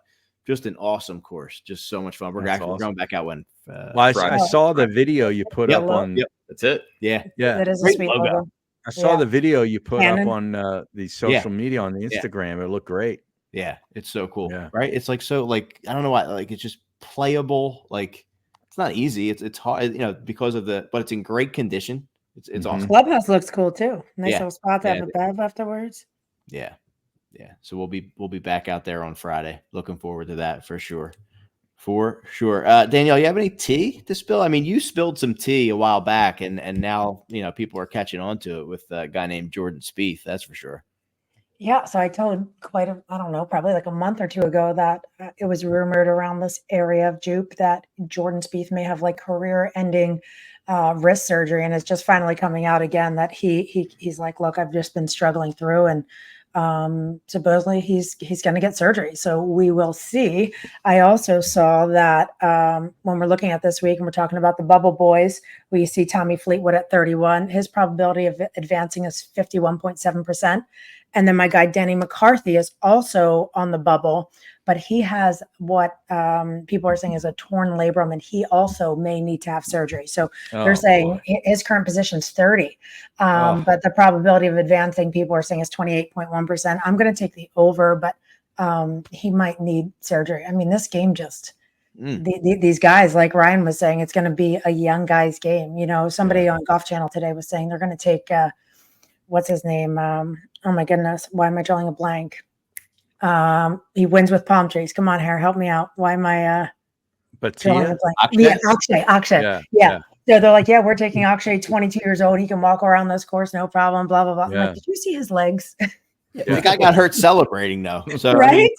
just an awesome course. Just so much fun. We're going back out when. I saw the video you put up on. Yep, that's it. Yeah. That is a sweet logo. I saw the video you put up on the social media on the Instagram. It looked great. Yeah, it's so cool. Yeah. Right? It's like so like I don't know why, like it's just playable. Like it's not easy. It's hard, because of but it's in great condition. It's awesome. Clubhouse looks cool too. Nice little spot to have a bev afterwards. Yeah. Yeah. So we'll be back out there on Friday. Looking forward to that for sure. Danielle, you have any tea to spill? I mean, you spilled some tea a while back, and now people are catching on to it with a guy named Jordan Spieth. That's for sure. Yeah, so I told probably like a month or two ago that it was rumored around this area of Jupe that Jordan Spieth may have like career-ending wrist surgery, and it's just finally coming out again that he's like, look, I've just been struggling through, and Supposedly he's going to get surgery. So we will see. I also saw that when we're looking at this week and we're talking about the bubble boys, we see Tommy Fleetwood at 31. His probability of advancing is 51.7%. And then my guy, Danny McCarthy, is also on the bubble, but he has what people are saying is a torn labrum, and he also may need to have surgery. So they're saying his current position is 30, but the probability of advancing, people are saying, is 28.1%. I'm going to take the over, but he might need surgery. I mean, this game just these guys, like Ryan was saying, it's going to be a young guy's game. You know, somebody on Golf Channel today was saying they're going to take what's his name? Oh my goodness, why am I drawing a blank? He wins with palm trees. Come on, Harry, help me out. Why am I drawing a blank? Yeah, Akshay. Yeah. So they're like, yeah, we're taking Akshay, 22 years old. He can walk around this course, no problem, blah, blah, blah. I'm like, did you see his legs? The guy got hurt celebrating though. So right?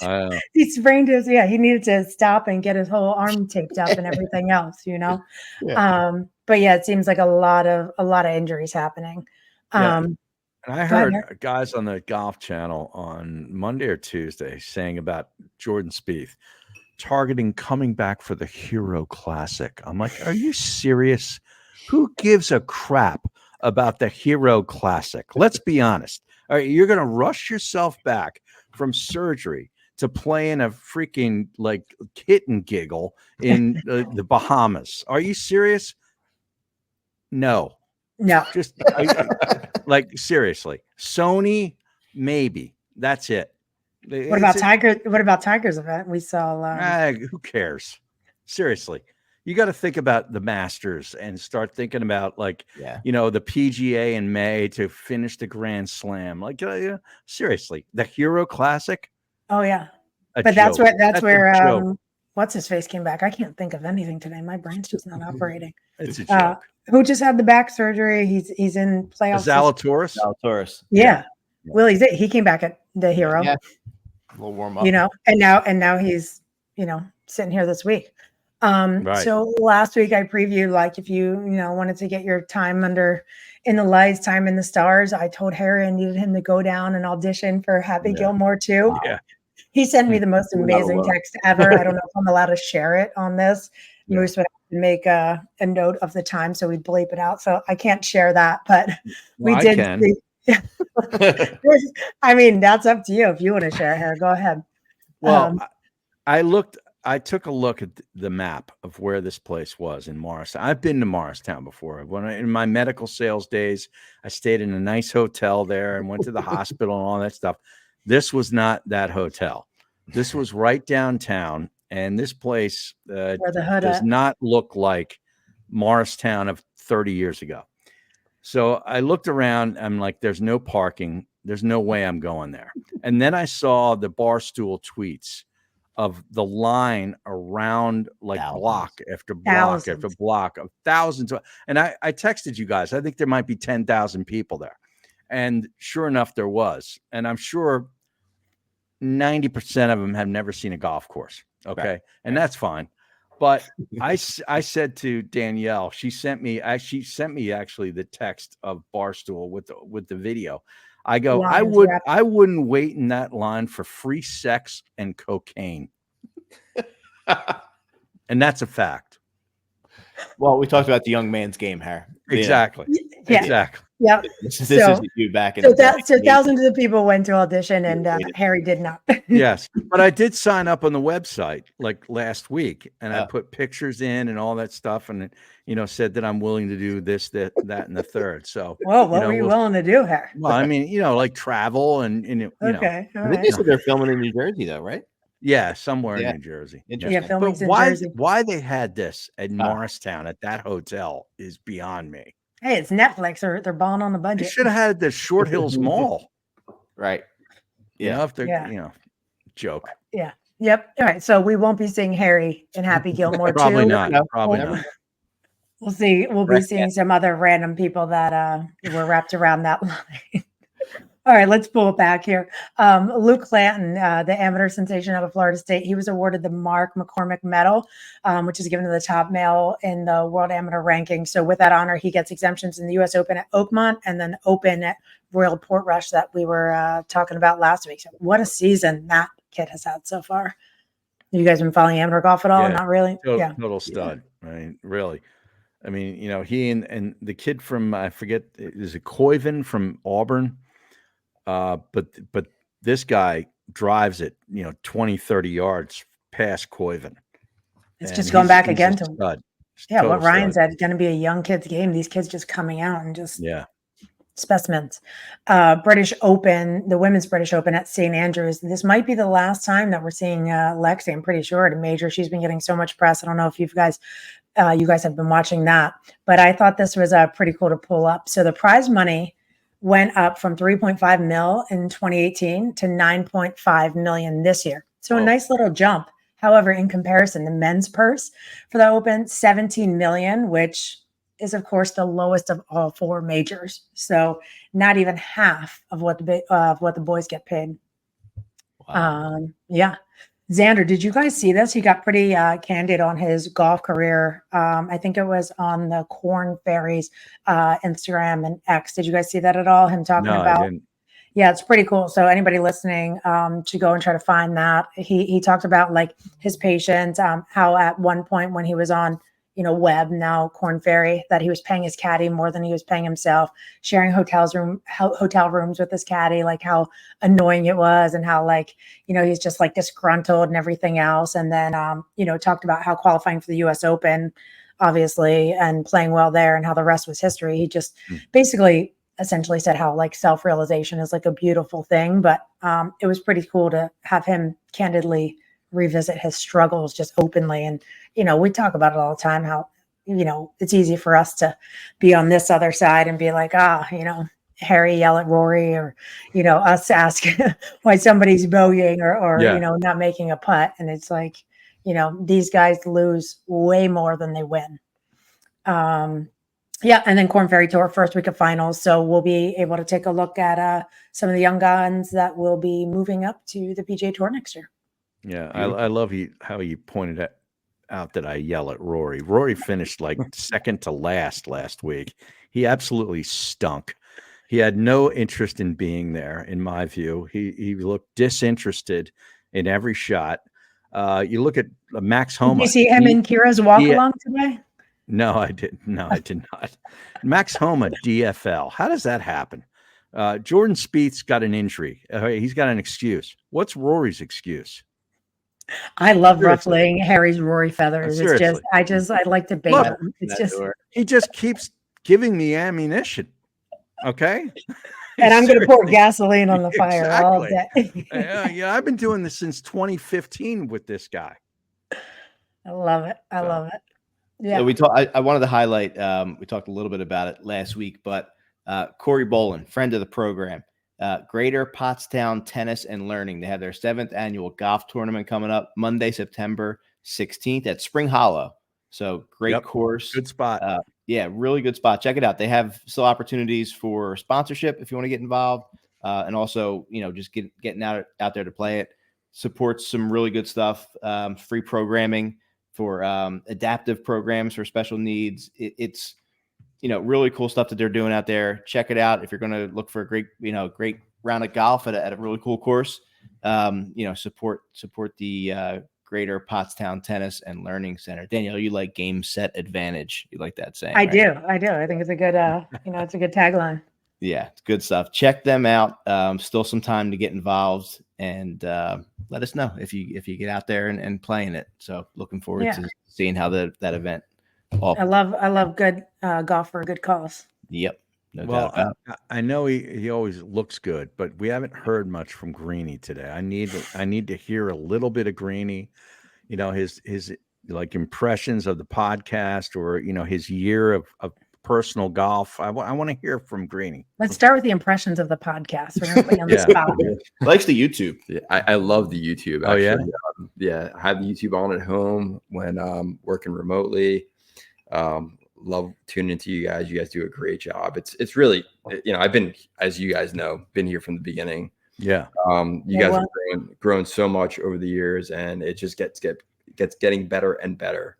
He sprained his, he needed to stop and get his whole arm taped up and everything else, you know? But yeah, it seems like a lot of injuries happening. And I heard guys on the Golf Channel on Monday or Tuesday saying about Jordan Spieth targeting coming back for the Hero Classic. I'm like, are you serious? Who gives a crap about the Hero Classic? Let's be honest. All right, you're going to rush yourself back from surgery to play in a freaking like kitten giggle in the Bahamas. Are you serious? No. Just like seriously, Sony, maybe that's it. What about Tiger's event? We saw. Who cares? Seriously, you got to think about the Masters and start thinking about the PGA in May to finish the Grand Slam. Like, seriously, the Hero Classic. Oh yeah, but that's where what's his face came back. I can't think of anything today. My brain's just not operating. It's a joke. Who just had the back surgery? He's in playoffs. Zalatoris. Yeah. Well, he came back at the Hero. Yeah. A little warm up. You know, and now he's sitting here this week. So last week I previewed, like, if you wanted to get your time in the lights, time in the stars, I told Harry I needed him to go down and audition for Happy Gilmore too. Yeah. He sent me the most amazing text ever. I don't know if I'm allowed to share it on this. Moose would have to make a note of the time, so we'd bleep it out. So I can't share that, but we did. I mean, that's up to you if you want to share it here. Go ahead. Well, I took a look at the map of where this place was in Morristown. I've been to Morristown before. In my medical sales days, I stayed in a nice hotel there and went to the hospital and all that stuff. This was not that hotel. This was right downtown. And this place does not look like Morristown of 30 years ago. So I looked around. I'm like, there's no parking. There's no way I'm going there. And then I saw the Barstool tweets of the line around block after block after block of thousands. And I texted you guys. I think there might be 10,000 people there. And sure enough, there was. And I'm sure 90% of them have never seen a golf course. Okay. And that's fine. But I said to Danielle, she sent me actually the text of Barstool with the video. I go, I wouldn't wait in that line for free sex and cocaine. And that's a fact. Well, we talked about the young man's game, Harry. Exactly. Yeah. Exactly. Yeah. This is you back in so thousands of people went to audition and Harry did not. Yes. But I did sign up on the website like last week and I put pictures in and all that stuff and said that I'm willing to do this, that, and the third. So what were you willing to do, Harry? Well, I mean, like travel and okay. I think they said they're filming in New Jersey though, right? Yeah, somewhere in New Jersey. Yeah, filming in Jersey. Why they had this at Morristown at that hotel is beyond me. Hey, it's Netflix. They're balling on the budget. They should have had the Short Hills Mall. Right. Yeah. If they're, joke. Yeah. Yep. All right. So we won't be seeing Harry and Happy Gilmore Probably too. not. Probably not. We'll see. We'll be seeing some other random people that were wrapped around that line. All right, let's pull it back here. Luke Clanton, the amateur sensation out of Florida State, he was awarded the Mark McCormick Medal, which is given to the top male in the world amateur ranking. So with that honor, he gets exemptions in the U.S. Open at Oakmont and then Open at Royal Portrush that we were talking about last week. So what a season that kid has had so far. You guys been following amateur golf at all? Yeah, Not really? Total stud. I mean, really. I mean, he and the kid from, I forget, is it Coyven from Auburn? But this guy drives it, 20, 30 yards past Coyven. It's just going back again to stud. What Ryan said. It's going to be a young kid's game. These kids just coming out and just specimens. British Open, the women's British Open at St. Andrews. This might be the last time that we're seeing Lexi. I'm pretty sure at a major. She's been getting so much press. I don't know if you guys have been watching that, but I thought this was pretty cool to pull up. So the prize money went up from 3.5 mil in 2018 to 9.5 million this year. So a nice little jump. However, in comparison, the men's purse for the Open, 17 million, which is of course the lowest of all four majors. So not even half of what the boys get paid. Wow. Xander, did you guys see this? He got pretty candid on his golf career. I think it was on the Corn Fairies Instagram and X. Did you guys see that at all? Him talking about? I didn't. Yeah, it's pretty cool. So anybody listening should go and try to find that. He talked about like his patience, how at one point when he was on Webb, now Corn Ferry, that he was paying his caddy more than he was paying himself, sharing hotel rooms with his caddy, like how annoying it was and how he's just like disgruntled and everything else. And then, talked about how qualifying for the US Open, obviously, and playing well there and how the rest was history. He just basically essentially said how like self-realization is like a beautiful thing, but it was pretty cool to have him candidly revisit his struggles just openly. And we talk about it all the time, how it's easy for us to be on this other side and be like, Harry yell at Rory, or us ask why somebody's bogeying or not making a putt. And it's like, these guys lose way more than they win. And then Corn Ferry Tour, first week of finals. So we'll be able to take a look at some of the young guns that will be moving up to the PGA Tour next year. Yeah, I love how you pointed out that I yell at Rory. Rory finished like second to last week. He absolutely stunk. He had no interest in being there, in my view. He looked disinterested in every shot. You look at Max Homa. Did you see him and Kira's walk along today? No, I didn't. No, I did not. Max Homa, DFL. How does that happen? Jordan Spieth's got an injury. He's got an excuse. What's Rory's excuse? I love ruffling Harry's Rory feathers. It's just, I like to bait him. It's just, he just keeps giving me ammunition. Okay. And I'm going to pour gasoline on the fire all day. Yeah. I've been doing this since 2015 with this guy. I love it. I love it. Yeah. So I wanted to highlight, we talked a little bit about it last week, but Corey Bolin, friend of the program, Greater Pottstown Tennis and Learning. They have their 7th annual golf tournament coming up Monday, September 16th at Spring Hollow. So great course. Good spot. Really good spot. Check it out. They have still opportunities for sponsorship if you want to get involved. And also, just getting out there to play it. Supports some really good stuff. Free programming for adaptive programs for special needs. It's really cool stuff that they're doing out there. Check it out if you're going to look for a great round of golf at a really cool course. Support the Greater Pottstown Tennis and Learning Center. Danielle, you like Game Set Advantage? You like that saying? I do. I think it's a good it's a good tagline. Yeah, it's good stuff. Check them out. Still some time to get involved, and let us know if you get out there and playing it. So looking forward to seeing how that event. I love good golf for a good cause. Yep. No doubt about it. I know he always looks good, but we haven't heard much from Greeny today. I need to hear a little bit of Greeny, his like impressions of the podcast, or his year of personal golf. I want to hear from Greeny. Let's start with the impressions of the podcast. We're going to put you on the spot. Likes the YouTube. Yeah, I love the YouTube. Actually. Oh yeah. I have the YouTube on at home when working remotely. love tuning into you guys. You guys do a great job. It's really, I've been, as you guys know, been here from the beginning. Yeah. You guys have grown so much over the years, and it just gets getting better and better.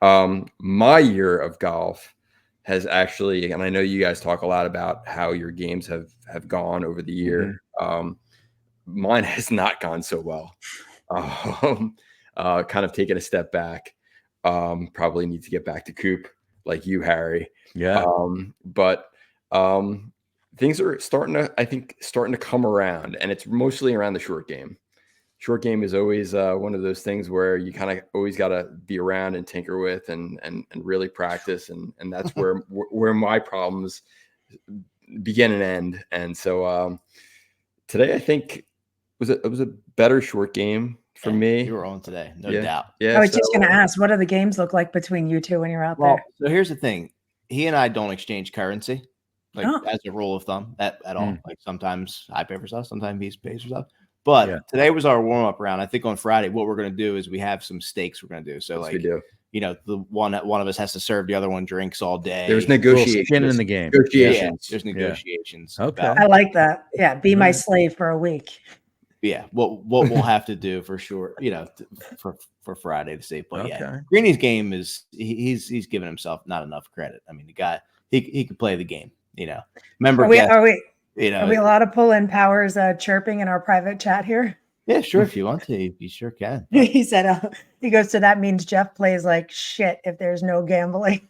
My year of golf has actually, and I know you guys talk a lot about how your games have gone over the year. Mine has not gone so well. Kind of taking a step back. Probably need to get back to Coop like you, Harry. Yeah. But things are starting to come around, and it's mostly around the short game. Short game is always one of those things where you kind of always got to be around and tinker with and really practice. And that's where my problems begin and end. And so today, I think it was a better short game for me. You were on today, no doubt. Yeah. I was just going to ask, what do the games look like between you two when you're out there? So here's the thing. He and I don't exchange currency, as a rule of thumb at all. Like sometimes I pay for stuff, sometimes he pays for stuff. But today was our warm-up round. I think on Friday, what we're going to do is we have some stakes we're going to do. So we do. The one of us has to serve, the other one drinks all day. There's negotiations in the game. There's negotiations. Okay. I like that. Yeah. Be my slave for a week. Yeah. What we'll have to do for sure, for Friday to save. But Greeny's game is he's giving himself not enough credit. I mean, the guy, he could play the game, Remember, Are we are we allowed to pull in Powers chirping in our private chat here? Yeah, sure. If you want to, you sure can. He said, he goes, so that means Jeff plays like shit if there's no gambling.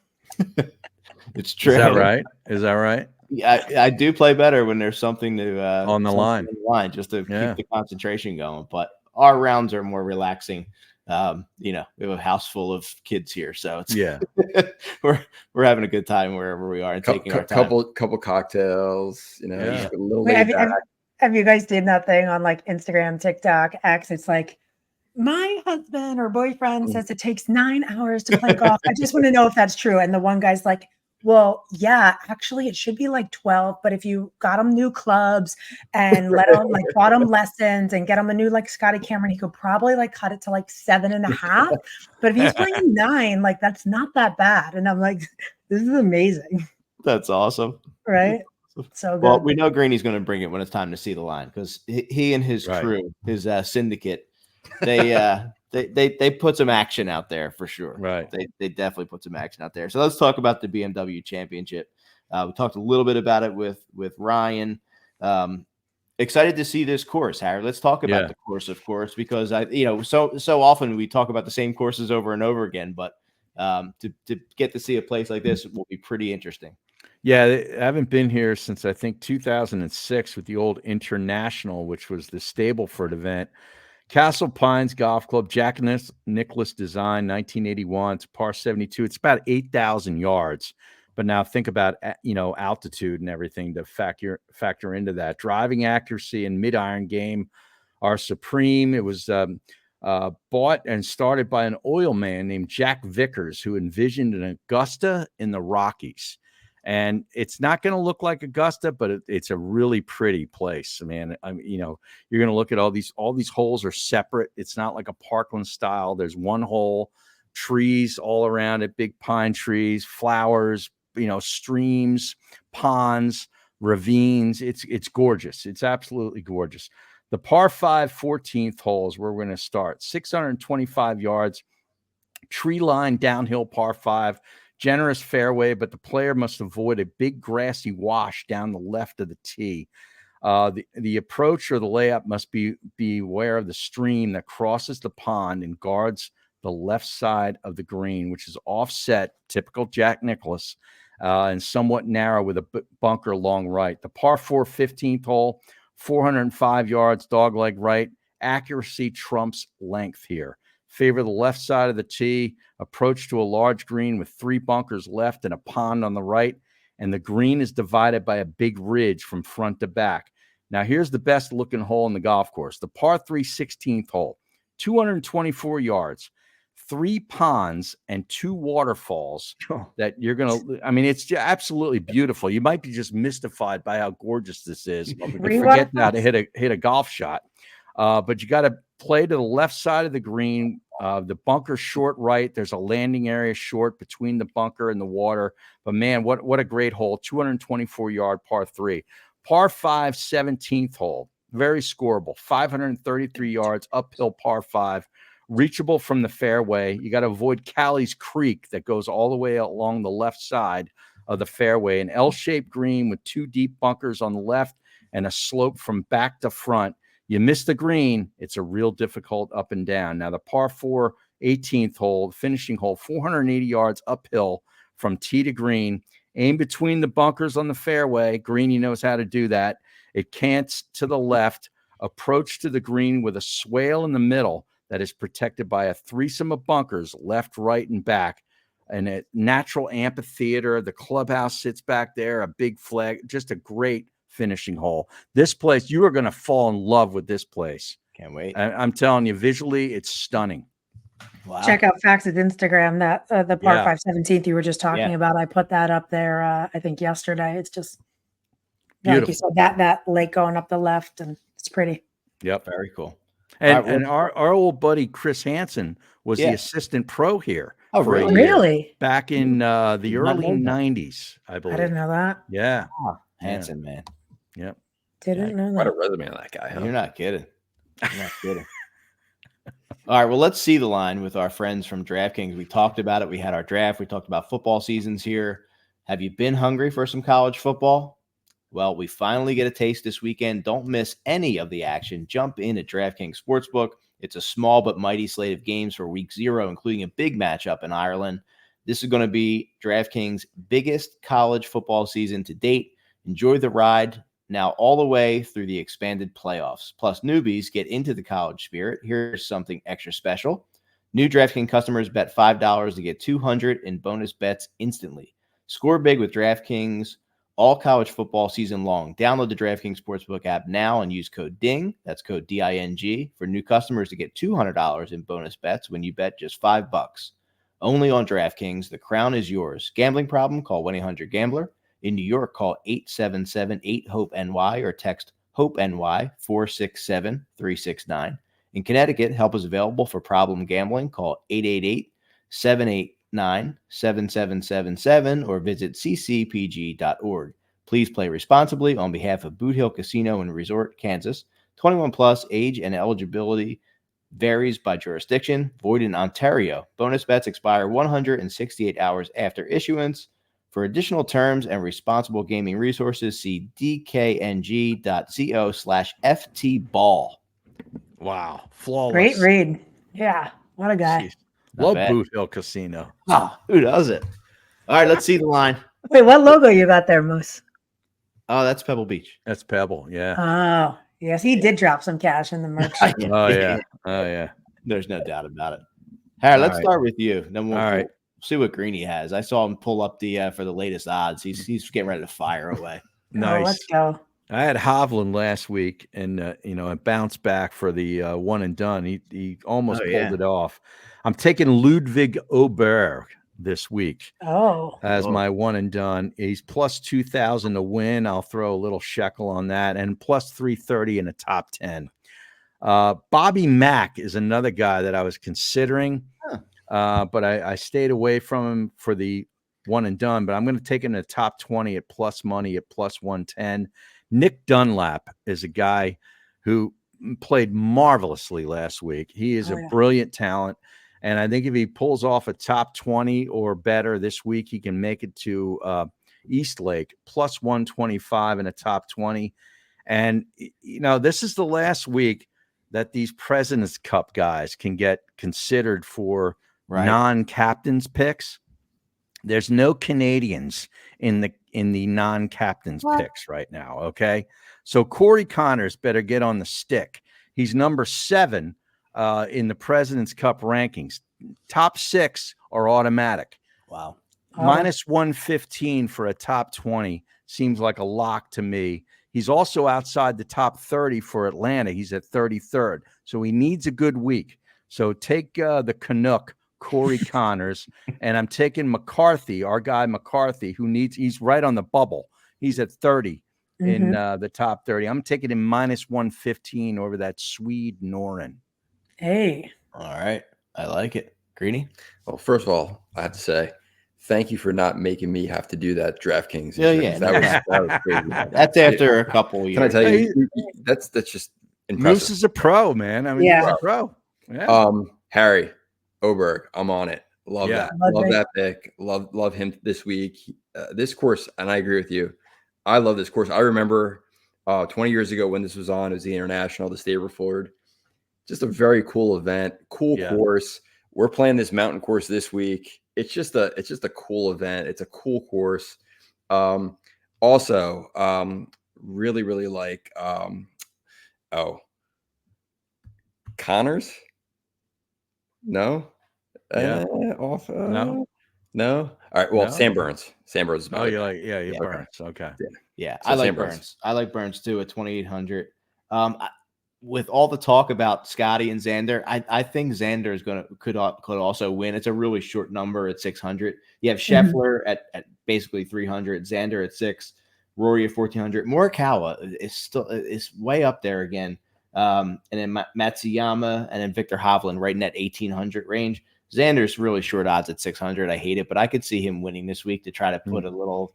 It's true. Is that right? Yeah, I do play better when there's something to on the line, just to keep the concentration going. But our rounds are more relaxing. We have a house full of kids here, so it's we're having a good time wherever we are and taking our time. Couple cocktails, Yeah. A little have you guys did that thing on like Instagram, TikTok, X? It's like, my husband or boyfriend says it takes 9 hours to play golf. I just want to know if that's true. And the one guy's like, well, yeah, actually it should be like 12, but if you got him new clubs and bought him lessons and get him a new like Scotty Cameron, he could probably like cut it to like 7.5. But if he's playing 9, like that's not that bad. And I'm like, this is amazing. That's awesome. Right? So good. Well, we know Greeny's going to bring it when it's time to see the line, because he and his crew, his syndicate, they put some action out there for sure. Right. They definitely put some action out there. So let's talk about the BMW Championship. We talked a little bit about it with Ryan. Excited to see this course, Harry. Let's talk about the course, of course, because so often we talk about the same courses over and over again, but to get to see a place like this will be pretty interesting. Yeah, I haven't been here since I think 2006 with the old International, which was the Stableford event. Castle Pines Golf Club, Jack Nicklaus design, 1981. It's par 72. It's about 8,000 yards. But now think about altitude and everything to factor into that. Driving accuracy and mid-iron game are supreme. It was bought and started by an oil man named Jack Vickers, who envisioned an Augusta in the Rockies. And it's not going to look like Augusta, but it's a really pretty place, man. You're going to look at all these holes are separate. It's not like a Parkland style. There's one hole, trees all around it, big pine trees, flowers, streams, ponds, ravines. It's gorgeous. It's absolutely gorgeous. The par 5 14th hole is where we're going to start. 625 yards, tree line downhill par 5. Generous fairway, but the player must avoid a big grassy wash down the left of the tee. The approach or the layup must be aware of the stream that crosses the pond and guards the left side of the green, which is offset, typical Jack Nicklaus, and somewhat narrow with a bunker long right. The par 4 15th hole, 405 yards, dogleg right. Accuracy trumps length here. Favor the left side of the tee, approach to a large green with 3 bunkers left and a pond on the right, and the green is divided by a big ridge from front to back. Now, here's the best looking hole in the golf course. The par 3 16th hole, 224 yards, 3 ponds and 2 waterfalls that you're going to, it's absolutely beautiful. You might be just mystified by how gorgeous this is. Forget now to hit a golf shot. But you got to play to the left side of the green. The bunker short right. There's a landing area short between the bunker and the water. But man, what a great hole. 224-yard par 3. Par 5, 17th hole. Very scoreable. 533 yards, uphill par 5. Reachable from the fairway. You got to avoid Callie's Creek that goes all the way along the left side of the fairway. An L-shaped green with 2 deep bunkers on the left and a slope from back to front. You miss the green, it's a real difficult up and down. Now, the par 4, 18th hole, finishing hole, 480 yards uphill from tee to green. Aim between the bunkers on the fairway. Greeny knows how to do that. It cants to the left. Approach to the green with a swale in the middle that is protected by a threesome of bunkers, left, right, and back. And a natural amphitheater. The clubhouse sits back there, a big flag, just a great finishing hole. This place, you are going to fall in love with this place. Can't wait. I'm telling you, visually, it's stunning. Wow. Check out Fax's Instagram, that the par 5 17th you were just talking about. I put that up there, I think yesterday. It's just beautiful. Like you said, that lake going up the left, and it's pretty. Yep. Very cool. And our old buddy Chris Hansen was the assistant pro here. Oh, for really? Back in the early 90s, I believe. I didn't know that. Yeah. Hansen, man. Yep. Didn't know that. What a resume on that guy, huh? You're not kidding. You're not kidding. All right, well, let's see the line with our friends from DraftKings. We talked about it. We had our draft. We talked about football seasons here. Have you been hungry for some college football? Well, we finally get a taste this weekend. Don't miss any of the action. Jump in at DraftKings Sportsbook. It's a small but mighty slate of games for Week 0, including a big matchup in Ireland. This is going to be DraftKings' biggest college football season to date. Enjoy the ride now all the way through the expanded playoffs. Plus, newbies get into the college spirit. Here's something extra special. New DraftKings customers bet $5 to get $200 in bonus bets instantly. Score big with DraftKings all college football season long. Download the DraftKings Sportsbook app now and use code DING, that's code DING, for new customers to get $200 in bonus bets when you bet just $5. Only on DraftKings. The crown is yours. Gambling problem? Call 1-800-GAMBLER. In New York, call 877-8-HOPE-NY or text HOPE-NY 467-369. In Connecticut, help is available for problem gambling. Call 888-789-7777 or visit ccpg.org. Please play responsibly on behalf of Boot Hill Casino and Resort, Kansas. 21 plus, age and eligibility varies by jurisdiction. Void in Ontario. Bonus bets expire 168 hours after issuance. For additional terms and responsible gaming resources, see dkng.co/ftball. Wow. Flawless. Great read. Yeah. What a guy. Jeez. Love Boot Hill Casino. Ah, who does it? All right, let's see the line. Wait, what logo you got there, Moose? Oh, that's Pebble Beach. That's Pebble. Yeah. Oh, yes. He did drop some cash in the merch. Oh, yeah. Oh, yeah. There's no doubt about it. All right, let's start with you. Then we'll see what Greeny has. I saw him pull up the for the latest odds. He's getting ready to fire away. Nice. Oh, let's go. I had Hovland last week, and it bounced back for the one and done. He almost pulled it off. I'm taking Ludwig Oberg this week as my one and done. He's plus 2,000 to win. I'll throw a little shekel on that, and plus 330 in a top 10. Bobby Mack is another guy that I was considering, but I stayed away from him for the one and done. But I'm going to take him in the top 20 at plus money at plus 110. Nick Dunlap is a guy who played marvelously last week. He is a brilliant talent. And I think if he pulls off a top 20 or better this week, he can make it to Eastlake, plus 125 in a top 20. And, this is the last week that these President's Cup guys can get considered for non-captains picks. There's no Canadians in the non-captains picks right now. Okay. So Corey Connors better get on the stick. He's number 7 in the President's Cup rankings. Top 6 are automatic. Wow. Minus 115 for a top 20 seems like a lock to me. He's also outside the top 30 for Atlanta. He's at 33rd. So he needs a good week. So take the Canuck, Corey Connors, and I'm taking McCarthy, our guy McCarthy, he's right on the bubble. He's at 30 in the top 30. I'm taking him minus 115 over that Swede Noren. Hey, All right. I like it. Greeny? Well, first of all, I have to say, thank you for not making me have to do that DraftKings Yeah, insurance. yeah. That was crazy. That's after a couple of Can I years. tell Hey, you, that's just Moose impressive. is a pro, man. I mean, Yeah. he's a pro. Yeah. Harry Oberg, I'm on it. Love Yeah. that. Love that pick. Love him this week. This course, and I agree with you. I love this course. I remember 20 years ago when this was on. It was the International, the Stableford. Just a very cool event, cool course. We're playing this mountain course this week. It's just a cool event. It's a cool course. Also, really, really like Connors. No. Yeah. Off. No. No. All right. Well, No? Sam Burns. Sam Burns is my Oh, other you guy. like, yeah, you Yeah. Burns. Okay. Yeah, So I like Sam Burns. Burns. I like Burns too at 2,800. With all the talk about Scotty and Xander, I think Xander is could also win. It's a really short number at 600. You have Scheffler at basically 300, Xander at 6, Rory at 1,400. Morikawa is way up there again. And then Matsuyama and then Victor Hovland right in that 1,800 range. Xander's really short odds at 600. I hate it, but I could see him winning this week to try to put another little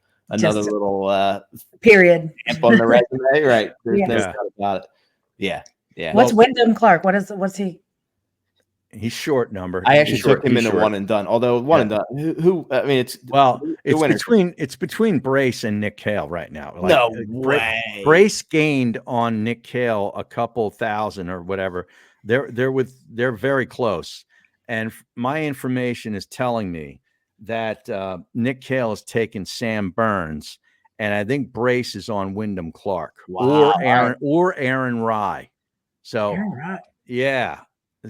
period stamp on the resume. Right. There's Yeah. no doubt about it. Yeah. Yeah. What's Wyndham Clark? What's he? He's short number. I actually He's took him He's in a one and done. Although one and done, who I mean, it's between Brace and Nick Cale right now. Like, no way. Brace gained on Nick Cale a couple thousand or whatever. They're very close, and my information is telling me that Nick Cale has taken Sam Burns, and I think Brace is on Wyndham Clark or Aaron Rye. So yeah.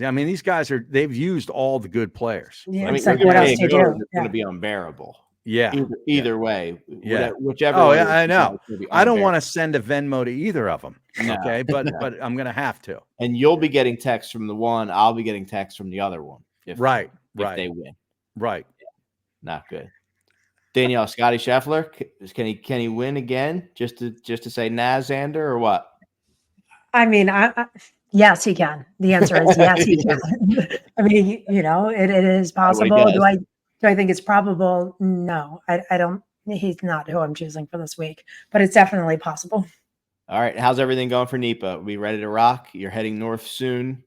I mean, these guys they've used all the good players. Yeah, I mean, it's like, what else do you do? It's going to be unbearable. Yeah. Either way. Yeah. Whichever. Oh, way yeah, I know. I don't want to to send a Venmo to either of them. No. Okay. But I'm going to have to. And you'll be getting texts from the one. I'll be getting texts from the other one. If they win. Right. Yeah. Not good. Danielle, Scotty Scheffler, can he win again? Just to say Xander or what? I mean, yes, he can. The answer is yes, he can. I mean, it is possible. Do I think it's probable? No, I don't. He's not who I'm choosing for this week, but it's definitely possible. All right. How's everything going for NEPA? We ready to rock? You're heading north soon.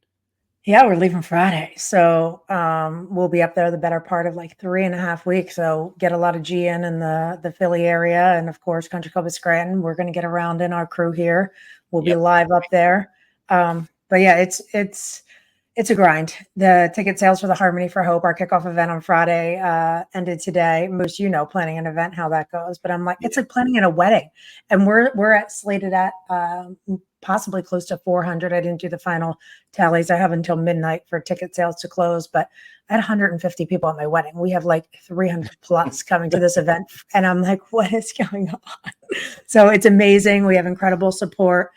Yeah, we're leaving Friday. So we'll be up there the better part of like 3.5 weeks. So get a lot of G in the Philly area. And of course, Country Club of Scranton. We're going to get around in our crew here. We'll be live up there. But yeah, it's a grind. The ticket sales for the Harmony for Hope, our kickoff event on Friday, ended today. Moose, planning an event, how that goes. But I'm like, it's like planning a wedding. And we're slated at possibly close to 400. I didn't do the final tallies. I have until midnight for ticket sales to close, but I had 150 people at my wedding. We have like 300 plus coming to this event. And I'm like, what is going on? So it's amazing. We have incredible support.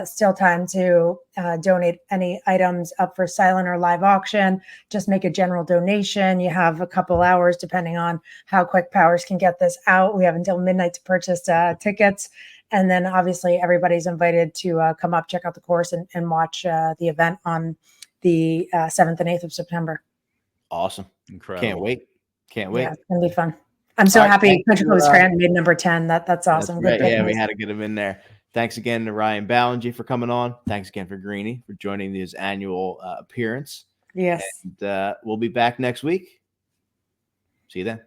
Still time to donate any items up for silent or live auction. Just make a general donation. You have a couple hours, depending on how quick Powers can get this out. We have until midnight to purchase tickets. And then obviously everybody's invited to come up, check out the course and watch the event on the 7th and 8th of September. Awesome. Incredible. Can't wait. Yeah, it's going to be fun. I'm so happy Country Club Scranton made number 10. That's awesome. That's Good right. Yeah, we had to get him in there. Thanks again to Ryan Ballengee for coming on. Thanks again for Greeny for joining his annual appearance. Yes. And we'll be back next week. See you then.